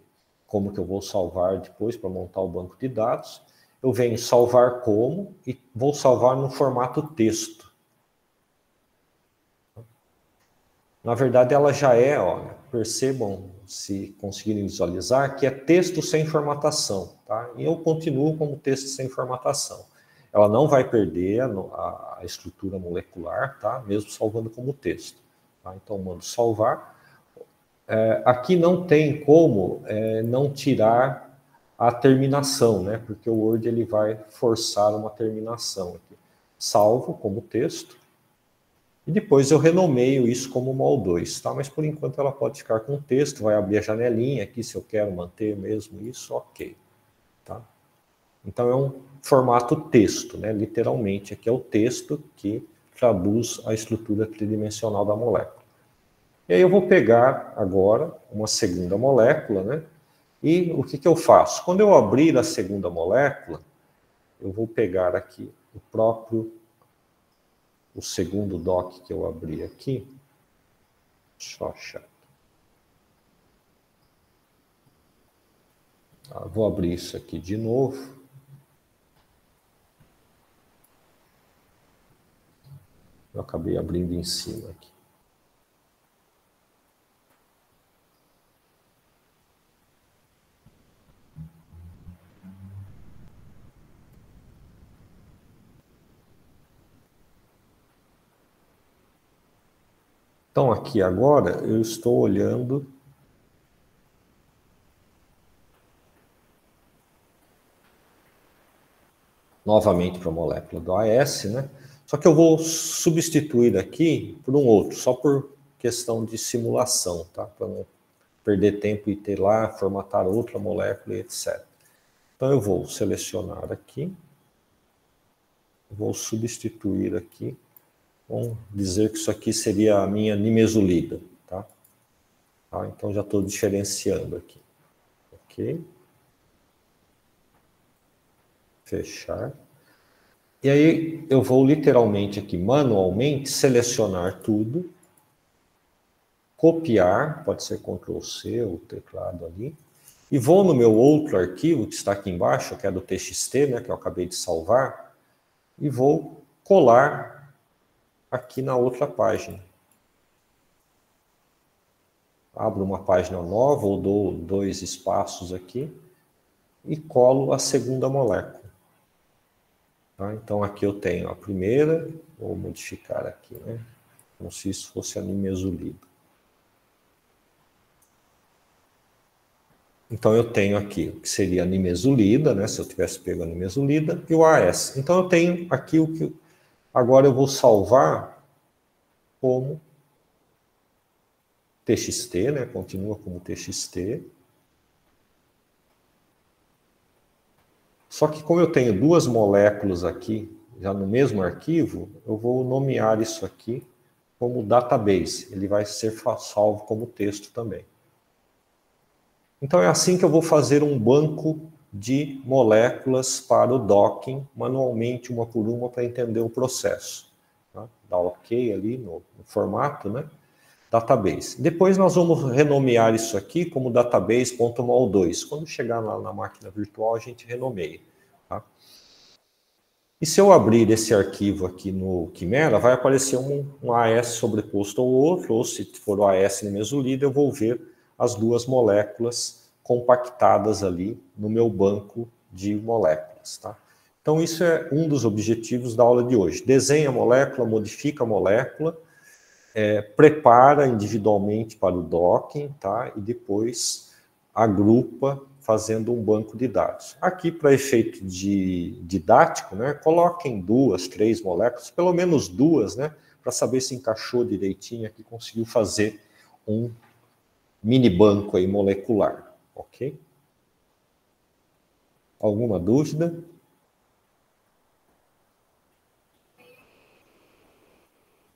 como que eu vou salvar depois para montar o banco de dados. Eu venho salvar como e vou salvar no formato texto. Na verdade, ela já é, olha, percebam, se conseguirem visualizar, que é texto sem formatação. Tá? E eu continuo como texto sem formatação. Ela não vai perder a estrutura molecular, tá? Mesmo salvando como texto. Tá? Então, mando salvar. Aqui não tem como não tirar a terminação, né? Porque o Word ele vai forçar uma terminação aqui. Salvo como texto. E depois eu renomeio isso como MOL2, tá? Mas por enquanto ela pode ficar com texto, vai abrir a janelinha aqui, se eu quero manter mesmo isso, ok. Tá? Então é um formato texto, né? Literalmente, aqui é o texto que traduz a estrutura tridimensional da molécula. E aí eu vou pegar agora uma segunda molécula, né? E o que eu faço? Quando eu abrir a segunda molécula, eu vou pegar aqui o segundo doc que eu abri aqui. Deixa eu achar. Vou abrir isso aqui de novo. Eu acabei abrindo em cima aqui. Então, aqui agora, eu estou olhando novamente para a molécula do AS, né? Só que eu vou substituir aqui por um outro, só por questão de simulação, tá? Para não perder tempo e ter lá, formatar outra molécula e etc. Então, eu vou selecionar aqui, vou substituir aqui. Vamos dizer que isso aqui seria a minha nimesulida, tá? Então já estou diferenciando aqui. Ok. Fechar. E aí eu vou literalmente aqui, manualmente, selecionar tudo. Copiar, pode ser Ctrl+C, o teclado ali. E vou no meu outro arquivo, que está aqui embaixo, que é do TXT, né, que eu acabei de salvar. E vou colar aqui na outra página. Abro uma página nova, ou dou 2 espaços aqui, e colo a segunda molécula. Tá? Então aqui eu tenho a primeira, vou modificar aqui, né? Como se isso fosse a nimesulida. Então eu tenho aqui o que seria a nimesulida, né? Se eu tivesse pego a nimesulida, e o AS. Então eu tenho aqui o que... Agora eu vou salvar como TXT, né? Continua como TXT. Só que como eu tenho 2 moléculas aqui, já no mesmo arquivo, eu vou nomear isso aqui como database. Ele vai ser salvo como texto também. Então é assim que eu vou fazer um banco de moléculas para o docking, manualmente, uma por uma, para entender o processo. Tá? Dá OK ali no formato, né? Database. Depois nós vamos renomear isso aqui como database.mol2. Quando chegar lá na máquina virtual, a gente renomeia. Tá? E se eu abrir esse arquivo aqui no Quimera, vai aparecer um AS sobreposto ao outro, ou se for o AS nimesulida, eu vou ver as 2 moléculas compactadas ali no meu banco de moléculas. Tá? Então isso é um dos objetivos da aula de hoje. Desenha a molécula, modifica a molécula, prepara individualmente para o docking, tá? E depois agrupa fazendo um banco de dados. Aqui, para efeito didático, né, coloquem 2, 3 moléculas, pelo menos 2, né, para saber se encaixou direitinho aqui, conseguiu fazer um mini banco aí molecular, ok? Alguma dúvida?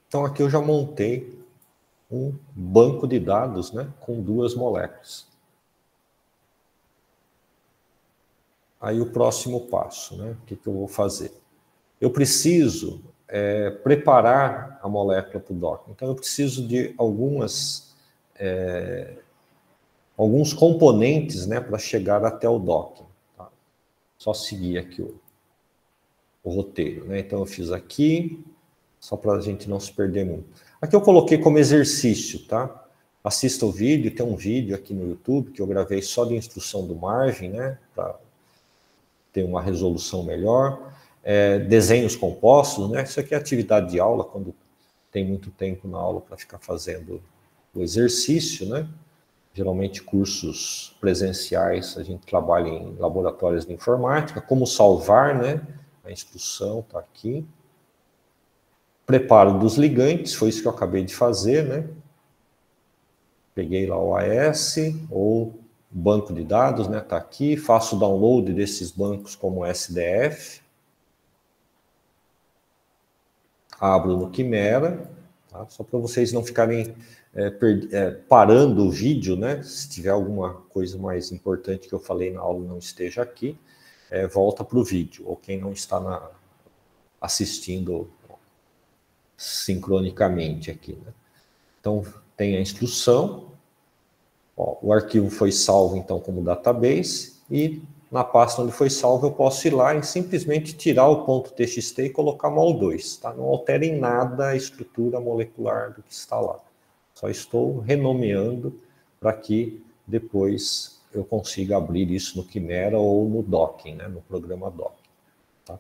Então aqui eu já montei um banco de dados, né, com 2 moléculas. Aí o próximo passo, né, o que eu vou fazer? Eu preciso preparar a molécula para o docking. Então eu preciso de alguns componentes, né, para chegar até o docking. Tá? Só seguir aqui o roteiro, né? Então eu fiz aqui, só para a gente não se perder muito. Aqui eu coloquei como exercício, tá? Assista o vídeo, tem um vídeo aqui no YouTube que eu gravei só de instrução do Marvin, né? Para ter uma resolução melhor. Desenhos compostos, né? Isso aqui é atividade de aula, quando tem muito tempo na aula para ficar fazendo o exercício, né? geralmente cursos presenciais, a gente trabalha em laboratórios de informática, como salvar, né? A instrução está aqui. Preparo dos ligantes, foi isso que eu acabei de fazer, né? Peguei lá o AS, ou banco de dados, né? Está aqui, faço o download desses bancos como SDF. Abro no Quimera, tá? Só para vocês não ficarem parando o vídeo, né? Se tiver alguma coisa mais importante que eu falei na aula e não esteja aqui, volta para o vídeo, ou quem não está assistindo sincronicamente aqui, né? Então, tem a instrução, ó, o arquivo foi salvo, então, como database, e na pasta onde foi salvo eu posso ir lá e simplesmente tirar o ponto .txt e colocar mol2, tá? Não altera em nada a estrutura molecular do que está lá. Só estou renomeando para que depois eu consiga abrir isso no Quimera ou no Docking, né? No programa Docking. Tá?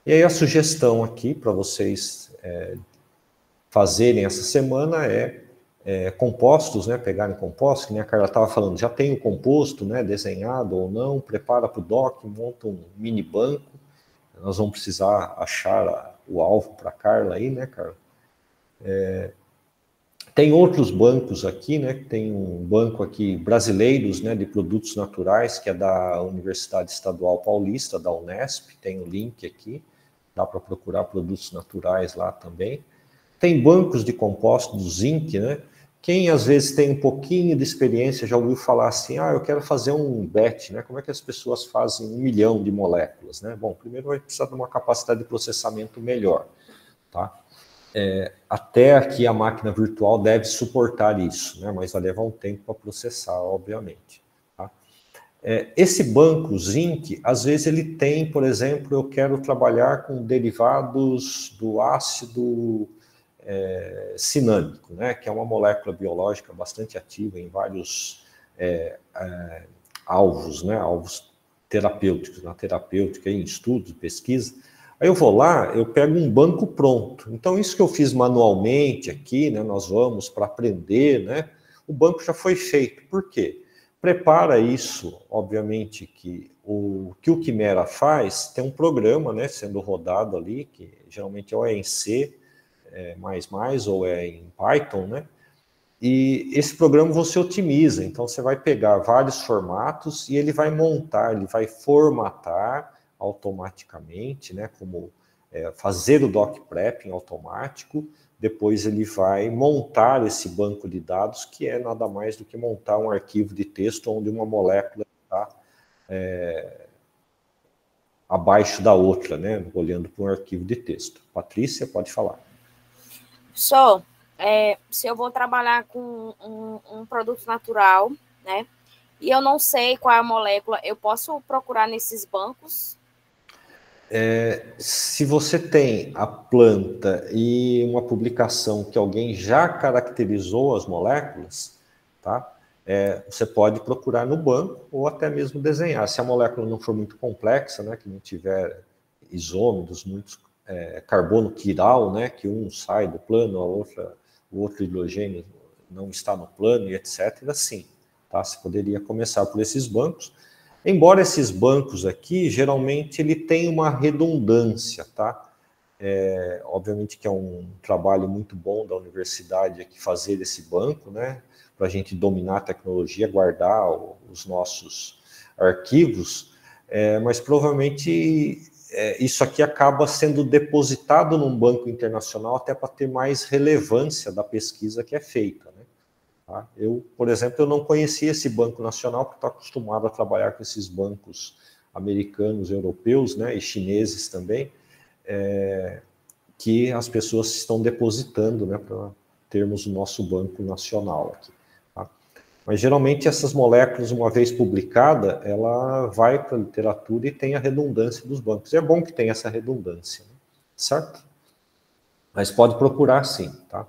E aí a sugestão aqui para vocês fazerem essa semana compostos, né? Pegarem compostos, que nem a Carla estava falando, já tem o composto, né? Desenhado ou não, prepara para o Docking, monta um mini banco. Nós vamos precisar achar o alvo para a Carla aí, né, Carla? Tem outros bancos aqui, né? Tem um banco aqui brasileiros, né, de produtos naturais, que é da Universidade Estadual Paulista, da Unesp, tem o link aqui, dá para procurar produtos naturais lá também. Tem bancos de compostos do zinc, né? Quem às vezes tem um pouquinho de experiência já ouviu falar assim, eu quero fazer um BET, né? Como é que as pessoas fazem 1 milhão de moléculas, né? Bom, primeiro vai precisar de uma capacidade de processamento melhor, tá? Até aqui a máquina virtual deve suportar isso, né? Mas vai levar um tempo para processar, obviamente. Tá? Esse banco zinc, às vezes ele tem, por exemplo, eu quero trabalhar com derivados do ácido cinâmico, né? Que é uma molécula biológica bastante ativa em vários alvos, né? Alvos terapêuticos, na terapêutica, em estudos, pesquisa. Aí eu vou lá, eu pego um banco pronto. Então, isso que eu fiz manualmente aqui, né, nós vamos para aprender, né, o banco já foi feito. Por quê? Prepara isso, obviamente, que o Quimera faz, tem um programa, né, sendo rodado ali, que geralmente ou é em C++, ou é em Python, né, e esse programa você otimiza. Então, você vai pegar vários formatos e ele vai montar, ele vai formatar automaticamente, né, como fazer o doc prepping automático, depois ele vai montar esse banco de dados, que é nada mais do que montar um arquivo de texto onde uma molécula está abaixo da outra, né, olhando para um arquivo de texto. Patrícia, pode falar. Se eu vou trabalhar com um produto natural, né, e eu não sei qual é a molécula, eu posso procurar nesses bancos? Se você tem a planta e uma publicação que alguém já caracterizou as moléculas, tá? Você pode procurar no banco ou até mesmo desenhar. Se a molécula não for muito complexa, né, que não tiver isômeros, muitos carbono quiral, né, que um sai do plano, o outro hidrogênio não está no plano e etc. Sim, tá? Você poderia começar por esses bancos. Embora esses bancos aqui, geralmente, ele tem uma redundância, tá? Obviamente que é um trabalho muito bom da universidade aqui fazer esse banco, né? Para a gente dominar a tecnologia, guardar os nossos arquivos, mas provavelmente isso aqui acaba sendo depositado num banco internacional até para ter mais relevância da pesquisa que é feita, né? Tá? Eu, por exemplo, eu não conhecia esse banco nacional, porque estou acostumado a trabalhar com esses bancos americanos, europeus, né, e chineses também, que as pessoas estão depositando, né, para termos o nosso banco nacional aqui. Tá? Mas geralmente essas moléculas, uma vez publicada, ela vai para a literatura e tem a redundância dos bancos. E é bom que tenha essa redundância, né? Certo? Mas pode procurar sim, tá?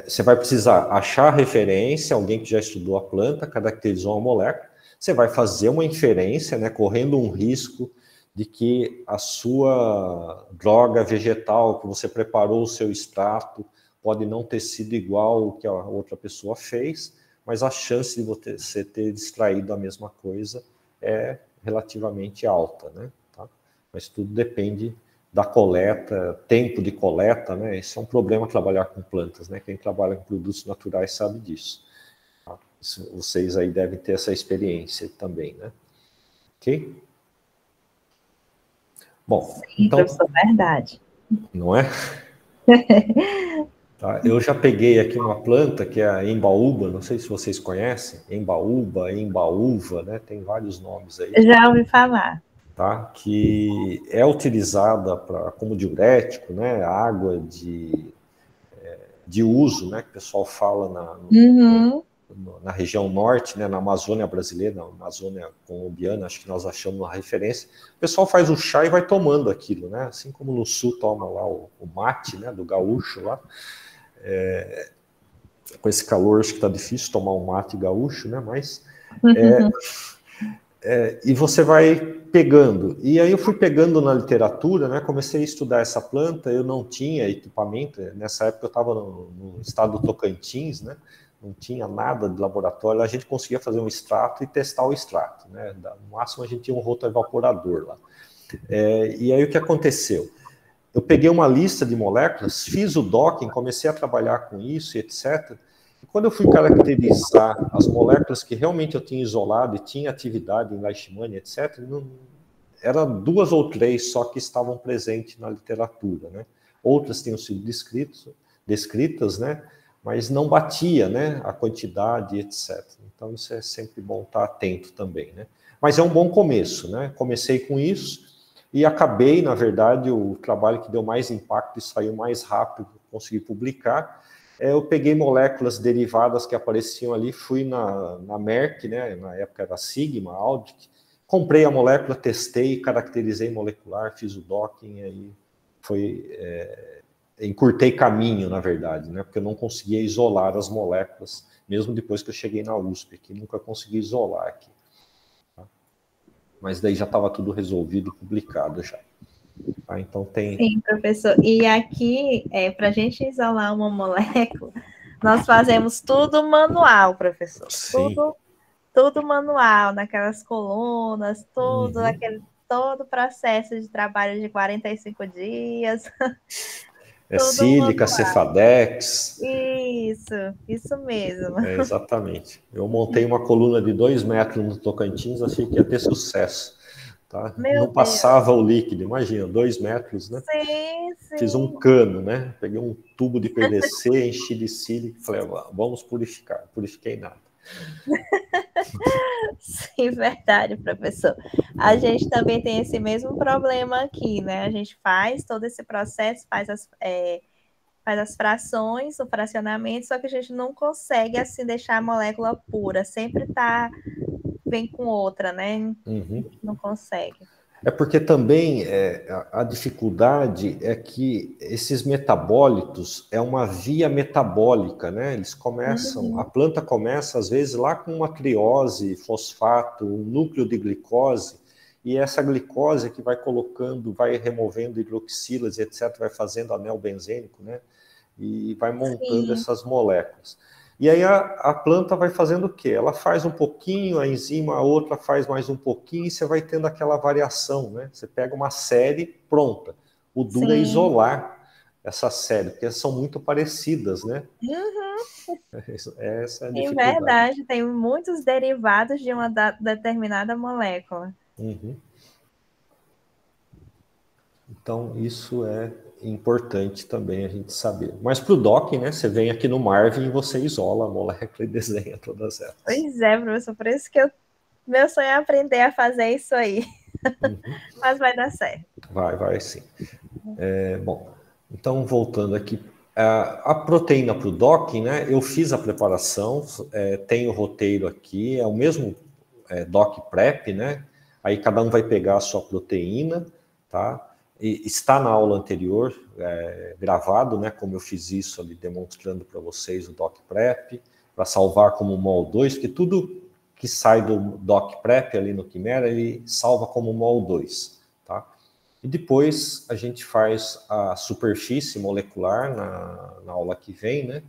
Você vai precisar achar a referência, alguém que já estudou a planta, caracterizou a molécula, você vai fazer uma inferência, né, correndo um risco de que a sua droga vegetal, que você preparou o seu extrato, pode não ter sido igual ao que a outra pessoa fez, mas a chance de você ter extraído a mesma coisa é relativamente alta, né? Tá? Mas tudo depende da coleta, tempo de coleta, né? Esse é um problema trabalhar com plantas, né? Quem trabalha com produtos naturais sabe disso. Tá? Vocês aí devem ter essa experiência também, né? Ok? Bom, Sim, então... professor, verdade. Não é? Tá, eu já peguei aqui uma planta que é a embaúba, não sei se vocês conhecem, embaúba, embaúva, né? Tem vários nomes aí. Já ouvi falar. Tá? Que é utilizada como diurético, né? Água de uso, né? Que o pessoal fala na região norte, né? Na Amazônia brasileira, na Amazônia colombiana, acho que nós achamos uma referência. O pessoal faz o chá e vai tomando aquilo, né? Assim como no sul toma lá o mate, né? Do gaúcho lá. Com esse calor acho que está difícil tomar um mate gaúcho, né? Mas e você vai pegando. E aí eu fui pegando na literatura, né? Comecei a estudar essa planta, eu não tinha equipamento, nessa época eu estava no estado do Tocantins, né? Não tinha nada de laboratório, a gente conseguia fazer um extrato e testar o extrato, né? No máximo a gente tinha um rotoevaporador lá. E aí o que aconteceu? Eu peguei uma lista de moléculas, fiz o docking, comecei a trabalhar com isso, etc. E quando eu fui caracterizar as moléculas que realmente eu tinha isolado e tinha atividade em Leishmania, etc., eram 2 ou 3 só que estavam presentes na literatura, né? Outras tinham sido descritas, né? Mas não batia, né? A quantidade, etc. Então isso é sempre bom estar atento também, né? Mas é um bom começo, né? Comecei com isso. E acabei, na verdade, o trabalho que deu mais impacto e saiu mais rápido, consegui publicar. Eu peguei moléculas derivadas que apareciam ali, fui na Merck, né, na época era Sigma, Aldrich, comprei a molécula, testei, caracterizei molecular, fiz o docking, e aí encurtei caminho, na verdade, né, porque eu não conseguia isolar as moléculas, mesmo depois que eu cheguei na USP, que nunca consegui isolar aqui. Mas daí já estava tudo resolvido e publicado já. Tá? Então tem... Sim, professor. E aqui, para a gente isolar uma molécula, nós fazemos tudo manual, professor. Sim. Tudo manual, naquelas colunas, todo o processo de trabalho de 45 dias. Sílica, Cefadex. Isso mesmo. Exatamente. Eu montei uma coluna de 2 metros no Tocantins, achei que ia ter sucesso. Tá? Não passava o líquido, imagina, 2 metros, né? Sim. Fiz um cano, né? Peguei um tubo de PVC, enchi de sílica e falei, vamos purificar. Purifiquei nada. Sim, verdade, professor. A gente também tem esse mesmo problema aqui, né? A gente faz todo esse processo, faz as frações, o fracionamento, só que a gente não consegue, assim, deixar a molécula pura. Sempre vem com outra, né? Não consegue. É porque também a dificuldade é que esses metabólitos é uma via metabólica, né? Eles começam, a planta começa às vezes lá com uma triose, fosfato, um núcleo de glicose, e essa glicose que vai colocando, vai removendo hidroxilas, etc., vai fazendo anel benzênico, né? E vai montando essas moléculas. E aí a planta vai fazendo o quê? Ela faz um pouquinho, a enzima, a outra faz mais um pouquinho, e você vai tendo aquela variação, né? Você pega uma série pronta. O duro é isolar essa série, porque elas são muito parecidas, né? Essa é a dificuldade. É verdade, tem muitos derivados de uma determinada molécula. Então, isso é importante também a gente saber. Mas para o docking, né, você vem aqui no Marvin e você isola a molécula e desenha todas elas. Pois é, professor, por isso que meu sonho é aprender a fazer isso aí. Mas vai dar certo. Vai sim. Bom, então voltando aqui, a proteína para o docking, né, eu fiz a preparação, tem o roteiro aqui, é o mesmo dock prep, né, aí cada um vai pegar a sua proteína, tá? Está na aula anterior, gravado, né, como eu fiz isso ali, demonstrando para vocês o doc prep, para salvar como mol2, porque tudo que sai do doc prep ali no Quimera, ele salva como mol2, tá? E depois a gente faz a superfície molecular na aula que vem, né?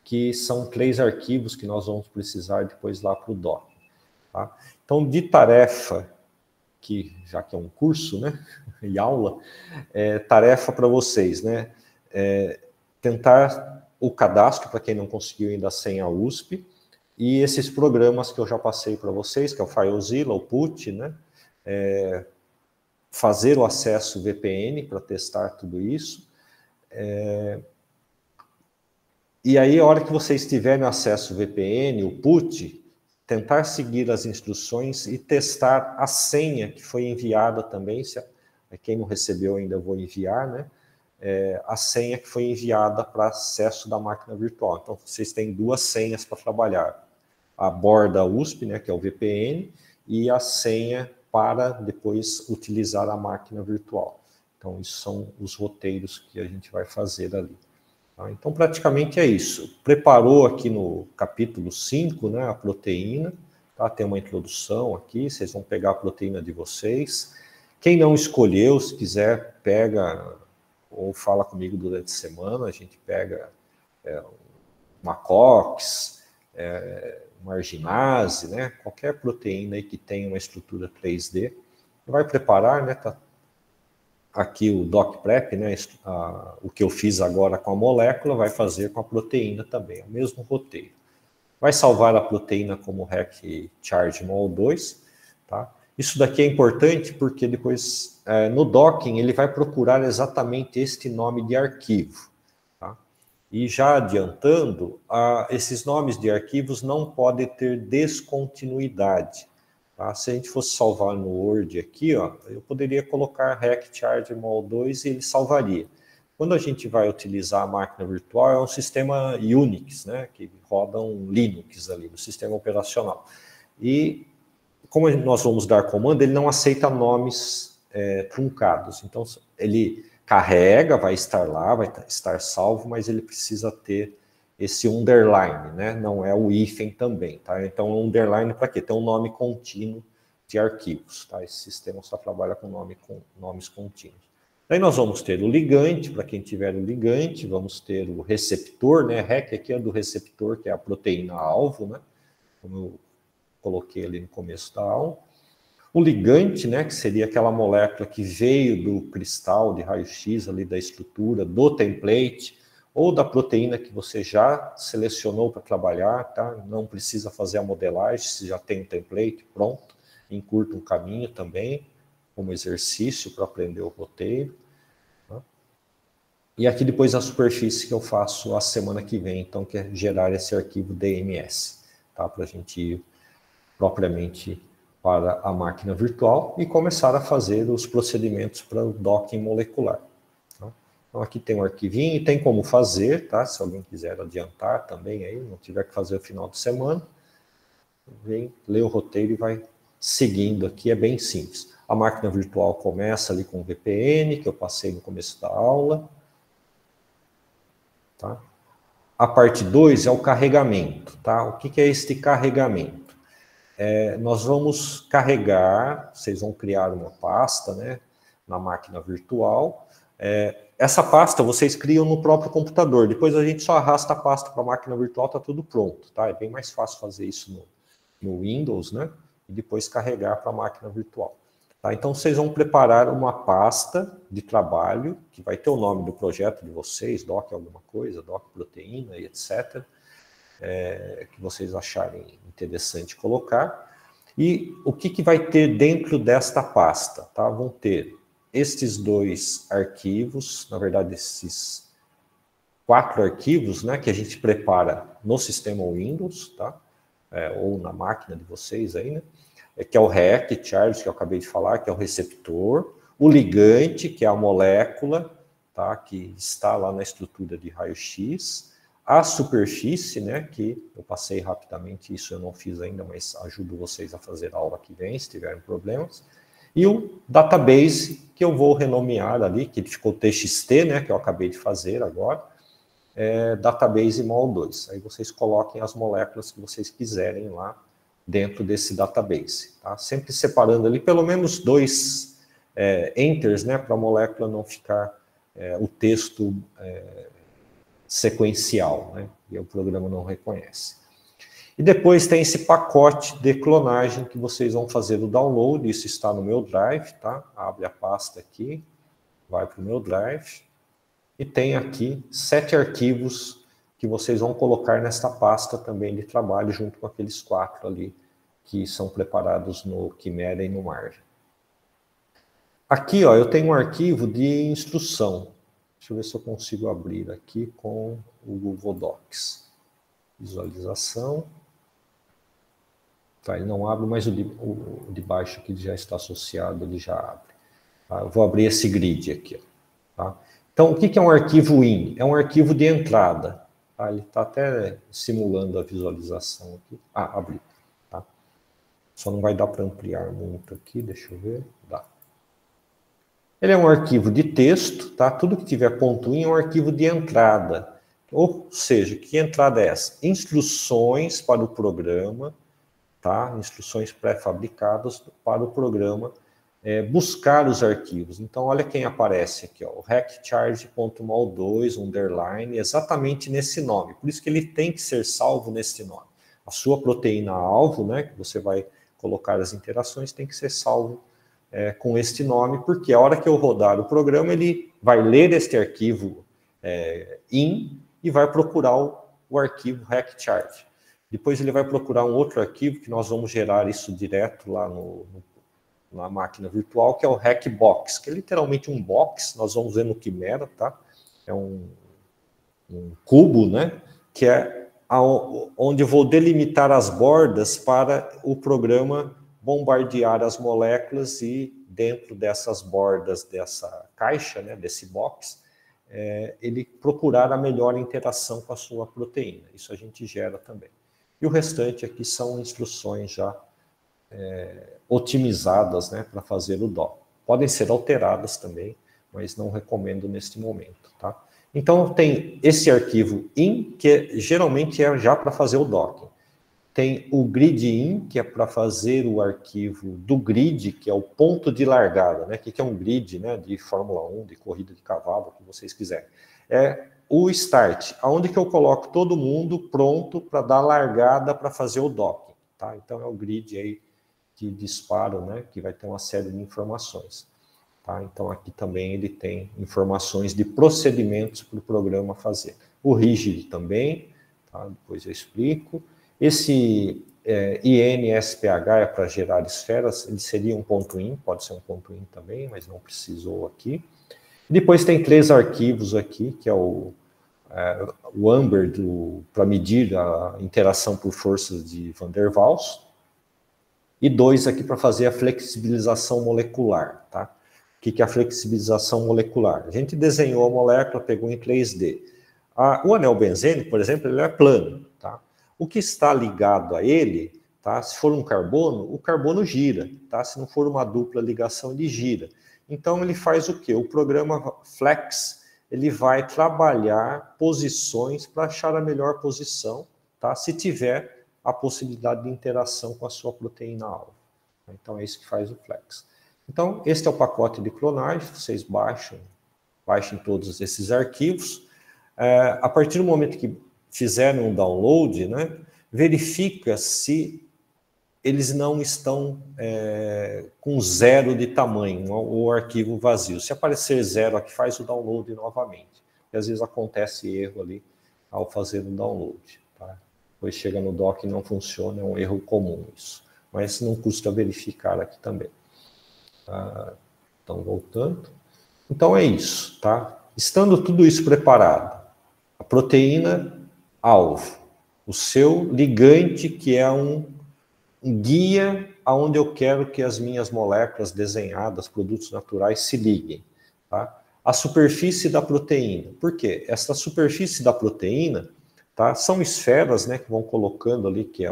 que são 3 arquivos que nós vamos precisar depois lá para o doc. Tá? Então, de tarefa, já que é um curso, né, e aula, tarefa para vocês, né, tentar o cadastro, para quem não conseguiu ainda a senha USP, e esses programas que eu já passei para vocês, que é o FileZilla, o PUT, né, fazer o acesso VPN para testar tudo isso. E aí, a hora que vocês tiverem acesso VPN, o PUT, tentar seguir as instruções e testar a senha que foi enviada também. Quem não recebeu ainda, eu vou enviar, né? A senha que foi enviada para acesso da máquina virtual. Então, vocês têm 2 senhas para trabalhar. A borda USP, né, que é o VPN, e a senha para depois utilizar a máquina virtual. Então, isso são os roteiros que a gente vai fazer ali. Tá? Então, praticamente é isso. Preparou aqui no capítulo 5, né, a proteína. Tá? Tem uma introdução aqui, vocês vão pegar a proteína de vocês. Quem não escolheu, se quiser, pega ou fala comigo durante a semana, a gente pega uma COX, uma arginase, né? Qualquer proteína aí que tenha uma estrutura 3D, vai preparar, né? Tá aqui o doc prep, né? O que eu fiz agora com a molécula, vai fazer com a proteína também, é o mesmo roteiro. Vai salvar a proteína como RecCharge mol2, tá? Isso daqui é importante porque depois, no docking, ele vai procurar exatamente este nome de arquivo. E já adiantando, esses nomes de arquivos não podem ter descontinuidade. Tá? Se a gente fosse salvar no Word aqui, ó, eu poderia colocar RecCharge mol2 e ele salvaria. Quando a gente vai utilizar a máquina virtual, é um sistema Unix, né, que roda um Linux ali, no sistema operacional. E como nós vamos dar comando, ele não aceita nomes truncados. Então, ele carrega, vai estar lá, vai estar salvo, mas ele precisa ter esse underline, né? Não é o hífen também, tá? Então, underline para quê? Tem um nome contínuo de arquivos, tá? Esse sistema só trabalha com nomes contínuos. Daí nós vamos ter o ligante, para quem tiver o ligante, vamos ter o receptor, né? REC aqui é do receptor, que é a proteína-alvo, né? Como eu coloquei ali no começo da aula. O ligante, né, que seria aquela molécula que veio do cristal de raio-x ali da estrutura, do template, ou da proteína que você já selecionou para trabalhar, tá? Não precisa fazer a modelagem, se já tem um template pronto, encurta um caminho também, como exercício para aprender o roteiro. Tá? E aqui depois a superfície que eu faço a semana que vem, então, que é gerar esse arquivo DMS, tá? Para a gente ir propriamente para a máquina virtual e começar a fazer os procedimentos para o docking molecular. Tá? Então aqui tem um arquivinho e tem como fazer, tá? Se alguém quiser adiantar também aí, não tiver que fazer o final de semana, vem, lê o roteiro e vai seguindo aqui, é bem simples. A máquina virtual começa ali com o VPN, que eu passei no começo da aula. Tá? A parte 2 é o carregamento, tá? O que é este carregamento? Nós vamos carregar, vocês vão criar uma pasta, né, na máquina virtual. Essa pasta vocês criam no próprio computador, depois a gente só arrasta a pasta para a máquina virtual, está tudo pronto, tá? É bem mais fácil fazer isso no Windows, né, e depois carregar para a máquina virtual. Tá? Então vocês vão preparar uma pasta de trabalho, que vai ter o nome do projeto de vocês, doc alguma coisa, doc proteína e etc., que vocês acharem interessante colocar. E o que vai ter dentro desta pasta? Tá? Vão ter estes 2 arquivos, na verdade, esses 4 arquivos, né, que a gente prepara no sistema Windows, tá? Ou na máquina de vocês aí, né? Que é o RecCharge, que eu acabei de falar, que é o receptor, o ligante, que é a molécula, tá? Que está lá na estrutura de raio-x, a superfície, né, que eu passei rapidamente, isso eu não fiz ainda, mas ajudo vocês a fazer a aula que vem, se tiverem problemas. E o database, que eu vou renomear ali, que ficou TXT, né, que eu acabei de fazer agora, database mol2. Aí vocês coloquem as moléculas que vocês quiserem lá dentro desse database. Tá? Sempre separando ali pelo menos 2 enters, né, para a molécula não ficar o texto sequencial, né? e o programa não reconhece. E depois tem esse pacote de clonagem que vocês vão fazer o download, isso está no meu Drive, tá? Abre a pasta aqui, vai para o meu Drive, e tem aqui 7 arquivos que vocês vão colocar nesta pasta também de trabalho, junto com aqueles 4 ali, que são preparados no Quimera e no Marvin. Aqui, ó, eu tenho um arquivo de instrução. Deixa eu ver se eu consigo abrir aqui com o Google Docs. Visualização. Tá, ele não abre, mas o de baixo que já está associado, ele já abre. Tá, eu vou abrir esse grid aqui. Tá? Então, o que é um arquivo IN? É um arquivo de entrada. Tá? Ele está até simulando a visualização aqui. Ah, abri. Tá? Só não vai dar para ampliar muito aqui, deixa eu ver. Dá. Ele é um arquivo de texto, tá? Tudo que tiver ponto .in é um arquivo de entrada. Ou seja, que entrada é essa? Instruções para o programa, tá? Instruções pré-fabricadas para o programa buscar os arquivos. Então, olha quem aparece aqui, ó, o hackcharge.mol2, underline, exatamente nesse nome. Por isso que ele tem que ser salvo nesse nome. A sua proteína-alvo, né, que você vai colocar as interações, tem que ser salvo com este nome, porque a hora que eu rodar o programa, ele vai ler este arquivo IN e vai procurar o arquivo hackcharge. Depois ele vai procurar um outro arquivo, que nós vamos gerar isso direto lá na máquina virtual, que é o hackbox, que é literalmente um box, nós vamos ver no Quimera, tá? É um cubo, né? Que é onde eu vou delimitar as bordas para o programa bombardear as moléculas e dentro dessas bordas dessa caixa, né, desse box, ele procurar a melhor interação com a sua proteína. Isso a gente gera também. E o restante aqui são instruções já otimizadas, né, para fazer o dock. Podem ser alteradas também, mas não recomendo neste momento, tá? Então tem esse arquivo IN, que geralmente é já para fazer o docking. Tem o grid IN, que é para fazer o arquivo do grid, que é o ponto de largada, né? O que é um grid, né? De Fórmula 1, de corrida de cavalo, o que vocês quiserem. É o start, aonde que eu coloco todo mundo pronto para dar largada para fazer o docking, tá? Então é o grid aí de disparo, né? Que vai ter uma série de informações. Tá? Então aqui também ele tem informações de procedimentos para o programa fazer. O rigid também, tá? Depois eu explico. Esse INSPH é para gerar esferas, ele seria um ponto .in, pode ser um ponto .in também, mas não precisou aqui. Depois tem 3 arquivos aqui, que é o Amber para medir a interação por forças de Van der Waals, e 2 aqui para fazer a flexibilização molecular, tá? O que é a flexibilização molecular? A gente desenhou a molécula, pegou em 3D. O anel benzênico, por exemplo, ele é plano, tá? O que está ligado a ele, tá? Se for um carbono, o carbono gira, tá? Se não for uma dupla ligação, ele gira. Então ele faz o quê? O programa Flex, ele vai trabalhar posições para achar a melhor posição, tá? Se tiver a possibilidade de interação com a sua proteína-alvo. Então é isso que faz o Flex. Então, este é o pacote de clonagem, vocês baixem todos esses arquivos. A partir do momento que fizeram um download, né, verifica se eles não estão com 0 de tamanho, o arquivo vazio. Se aparecer 0 aqui, faz o download novamente. E às vezes acontece erro ali ao fazer o download. Tá? Depois chega no dock e não funciona, é um erro comum isso. Mas não custa verificar aqui também. Então, voltando. Então, é isso, tá? Estando tudo isso preparado, a proteína-alvo, o seu ligante, que é um guia aonde eu quero que as minhas moléculas desenhadas, produtos naturais, se liguem, tá? A superfície da proteína. Por quê? Essa superfície da proteína, tá? São esferas, né, que vão colocando ali, que é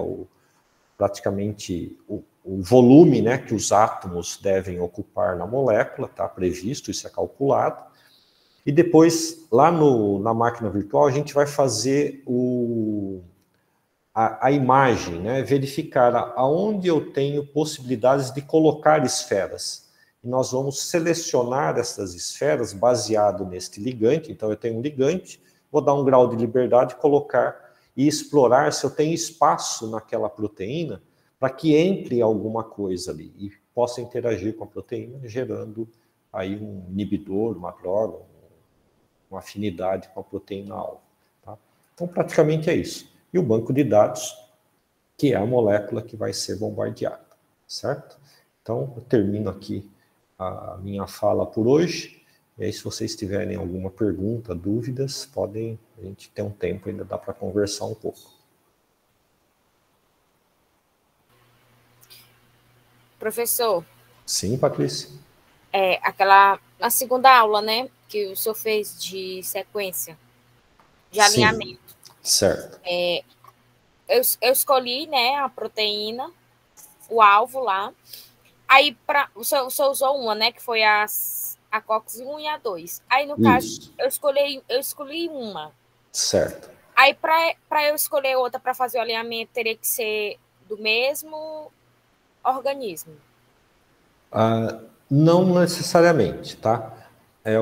praticamente o volume, né, que os átomos devem ocupar na molécula, está previsto, isso é calculado. E depois, lá na máquina virtual, a gente vai fazer a imagem, né, verificar aonde eu tenho possibilidades de colocar esferas. E nós vamos selecionar essas esferas baseado neste ligante. Então, eu tenho um ligante, vou dar um grau de liberdade e colocar e explorar se eu tenho espaço naquela proteína para que entre alguma coisa ali e possa interagir com a proteína, gerando aí um inibidor, uma droga, uma afinidade com a proteína-alvo. Tá? Então, praticamente é isso. E o banco de dados, que é a molécula que vai ser bombardeada, certo? Então, eu termino aqui a minha fala por hoje. E aí, se vocês tiverem alguma pergunta, dúvidas, podem, a gente tem um tempo, ainda dá para conversar um pouco. Professor. Sim, Patrícia. Na segunda aula, né, que o senhor fez de sequência, de alinhamento. Certo. Eu escolhi, né, a proteína, o alvo lá. Aí, o senhor usou uma, né, que foi a COX-1 e a 2. Aí, no caso, eu escolhi uma. Certo. Aí, para eu escolher outra para fazer o alinhamento, teria que ser do mesmo organismo? Não necessariamente, tá?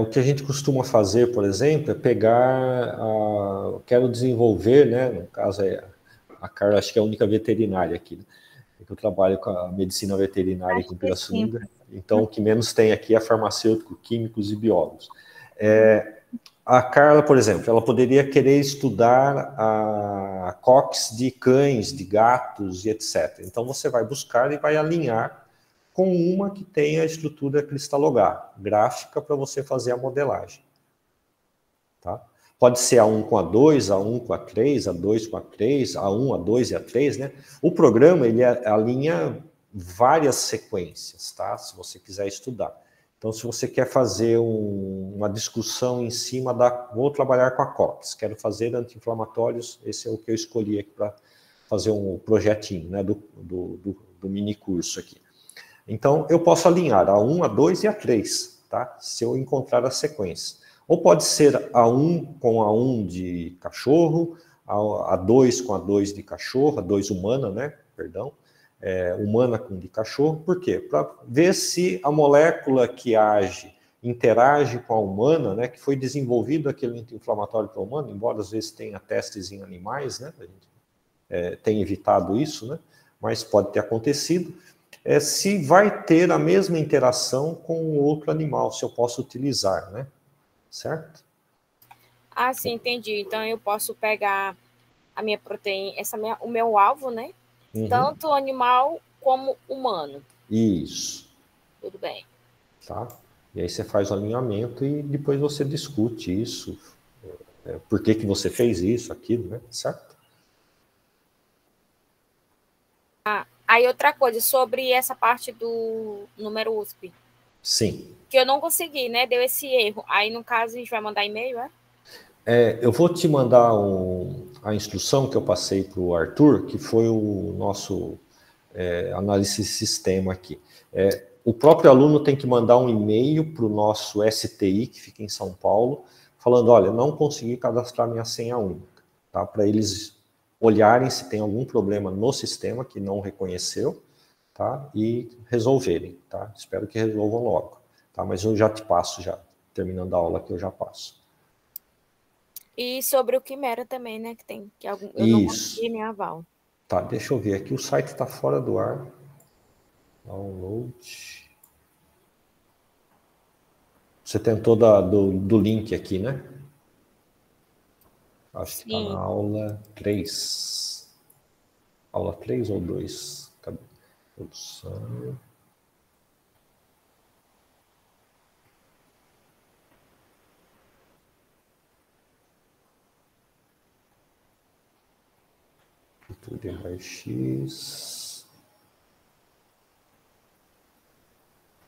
O que a gente costuma fazer, por exemplo, é pegar, quero desenvolver, né? No caso, a Carla, acho que é a única veterinária aqui, né? Eu trabalho com a medicina veterinária aqui em Pirassununga, então o que menos tem aqui é farmacêutico, químicos e biólogos. A Carla, por exemplo, ela poderia querer estudar a COX de cães, de gatos e etc. Então você vai buscar e vai alinhar com uma que tenha a estrutura cristalográfica para você fazer a modelagem. Tá? Pode ser A1 com A2, A1 com A3, A2 com A3, A1, A2 e A3, né? O programa, ele alinha várias sequências, tá? Se você quiser estudar. Então, se você quer fazer uma discussão em cima vou trabalhar com a COX, quero fazer anti-inflamatórios, esse é o que eu escolhi aqui para fazer um projetinho, né, do mini curso aqui. Então, eu posso alinhar A1, A2 e A3, tá? Se eu encontrar a sequência. Ou pode ser A1 com A1 de cachorro, A2 com A2 de cachorro, A2 humana, né? Perdão. Humana com de cachorro. Por quê? Para ver se a molécula que interage com a humana, né? Que foi desenvolvido aquele anti-inflamatório para o humano, embora às vezes tenha testes em animais, né? A gente tem evitado isso, né? Mas pode ter acontecido. Se vai ter a mesma interação com o outro animal, se eu posso utilizar, né? Certo? Ah, sim, entendi. Então eu posso pegar a minha proteína, o meu alvo, né? Uhum. Tanto animal como humano. Isso. Tudo bem. Tá? E aí você faz o alinhamento e depois você discute isso. Por que você fez isso, aquilo, né? Certo? Aí outra coisa, sobre essa parte do número USP. Sim. Que eu não consegui, né? Deu esse erro. Aí, no caso, a gente vai mandar e-mail, eu vou te mandar a instrução que eu passei para o Arthur, que foi o nosso análise de sistema aqui. O próprio aluno tem que mandar um e-mail para o nosso STI, que fica em São Paulo, falando, olha, não consegui cadastrar minha senha única, tá? Para eles olharem se tem algum problema no sistema que não reconheceu, tá? E resolverem, tá? Espero que resolvam logo, tá? Mas eu já te passo, já terminando a aula que eu já passo. E sobre o Quimera também, né? Eu não consegui nem aval. Tá, deixa eu ver aqui, o site está fora do ar. Download. Você tentou do link aqui, né? Acho que está na aula 3. Aula 3 ou 2? Cadê? Produção. Tudo em raio-x.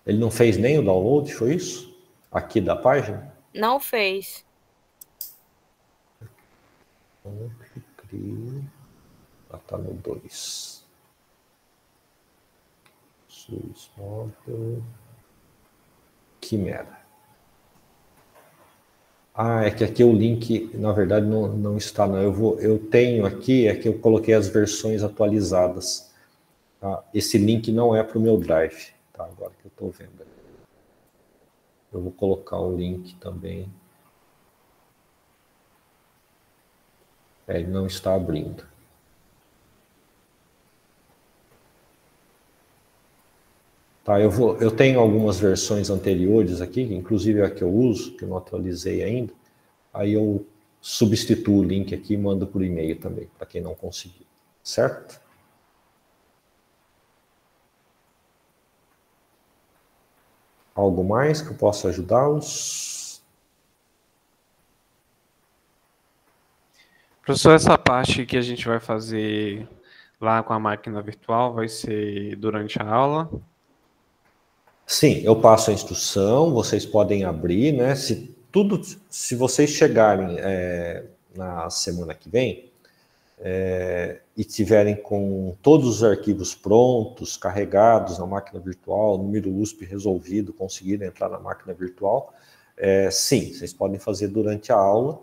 Ele não fez nem o download, foi isso? Aqui da página? Não fez. Está no 2. Source Model. Quimera. É que aqui o link, na verdade, não está, não. Eu tenho aqui, que eu coloquei as versões atualizadas. Tá? Esse link não é para o meu Drive, tá? Agora que eu estou vendo. Eu vou colocar o link também. Ele não está abrindo. Tá, eu tenho algumas versões anteriores aqui, inclusive a que eu uso, que eu não atualizei ainda. Aí eu substituo o link aqui e mando por e-mail também, para quem não conseguiu. Certo? Algo mais que eu possa ajudá-los? Professor, essa parte que a gente vai fazer lá com a máquina virtual vai ser durante a aula? Sim, eu passo a instrução, vocês podem abrir, né? Se vocês chegarem na semana que vem e tiverem com todos os arquivos prontos, carregados na máquina virtual, número USP resolvido, conseguirem entrar na máquina virtual, sim, vocês podem fazer durante a aula.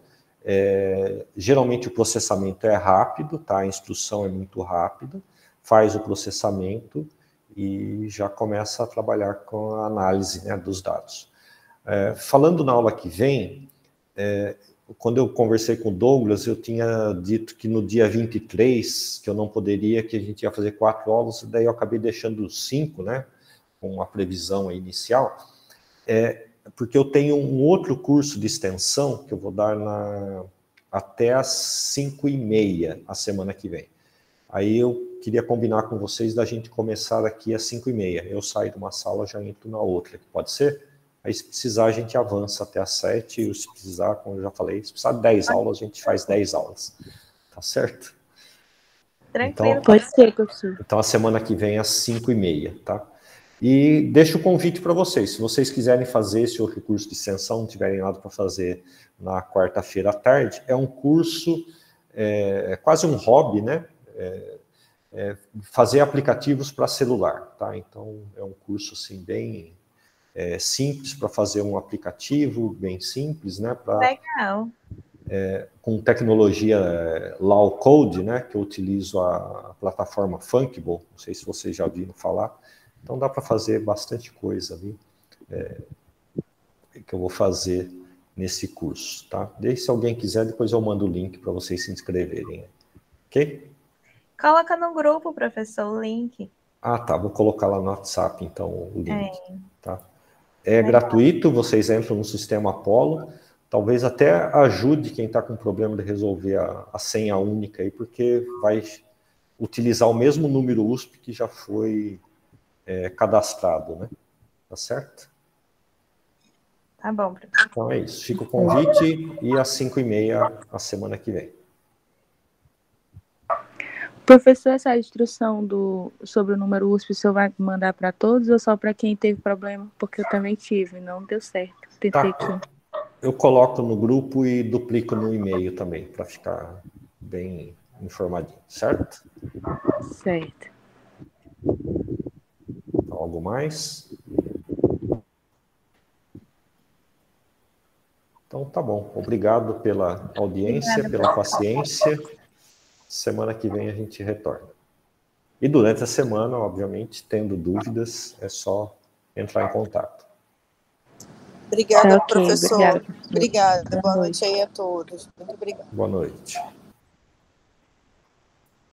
Geralmente o processamento é rápido, tá? A instrução é muito rápida, faz o processamento e já começa a trabalhar com a análise, né, dos dados. Falando na aula que vem, quando eu conversei com o Douglas, eu tinha dito que no dia 23, que eu não poderia, que a gente ia fazer 4 aulas, daí eu acabei deixando 5, né, com uma previsão inicial, porque eu tenho um outro curso de extensão que eu vou dar até às 5h30 a semana que vem. Aí eu queria combinar com vocês da gente começar aqui às 5h30. Eu saio de uma sala, já entro na outra, pode ser? Aí se precisar a gente avança até às 7, e se precisar, como eu já falei, se precisar de 10 aulas, a gente faz 10 aulas. Tá certo? Tranquilo. Então, Pode ser, professor. Então a semana que vem às 5h30, tá? E deixo o convite para vocês, se vocês quiserem fazer esse outro curso de extensão, não tiverem nada para fazer na quarta-feira à tarde, é um curso, quase um hobby, né? Fazer aplicativos para celular, tá? Então é um curso assim bem simples para fazer um aplicativo, bem simples, né? Legal. Com tecnologia low code, né? Que eu utilizo a plataforma Funkable, não sei se vocês já ouviram falar. Então dá para fazer bastante coisa ali que eu vou fazer nesse curso, tá? Daí se alguém quiser, depois eu mando o link para vocês se inscreverem, ok? Coloca no grupo, professor, o link. Ah, tá, vou colocar lá no WhatsApp, então, o link, tá? É gratuito, vocês entram no sistema Apollo, talvez até ajude quem está com problema de resolver a senha única aí, porque vai utilizar o mesmo número USP que já foi cadastrado, né? Tá certo? Tá bom, professor. Então é isso, fica o convite e às 5h30 a semana que vem. Professor, essa instrução sobre o número USP, o senhor vai mandar para todos ou só para quem teve problema? Porque eu também tive, não deu certo. Tentei Tá. Eu coloco no grupo e duplico no e-mail também, para ficar bem informadinho, certo? Certo. Algo mais? Então tá bom. Obrigado pela audiência, pela paciência. Semana que vem a gente retorna. E durante a semana, obviamente, tendo dúvidas, é só entrar em contato. Obrigada, Ok, professor. obrigada. Obrigada. Boa noite aí a todos. Muito obrigada. Boa noite.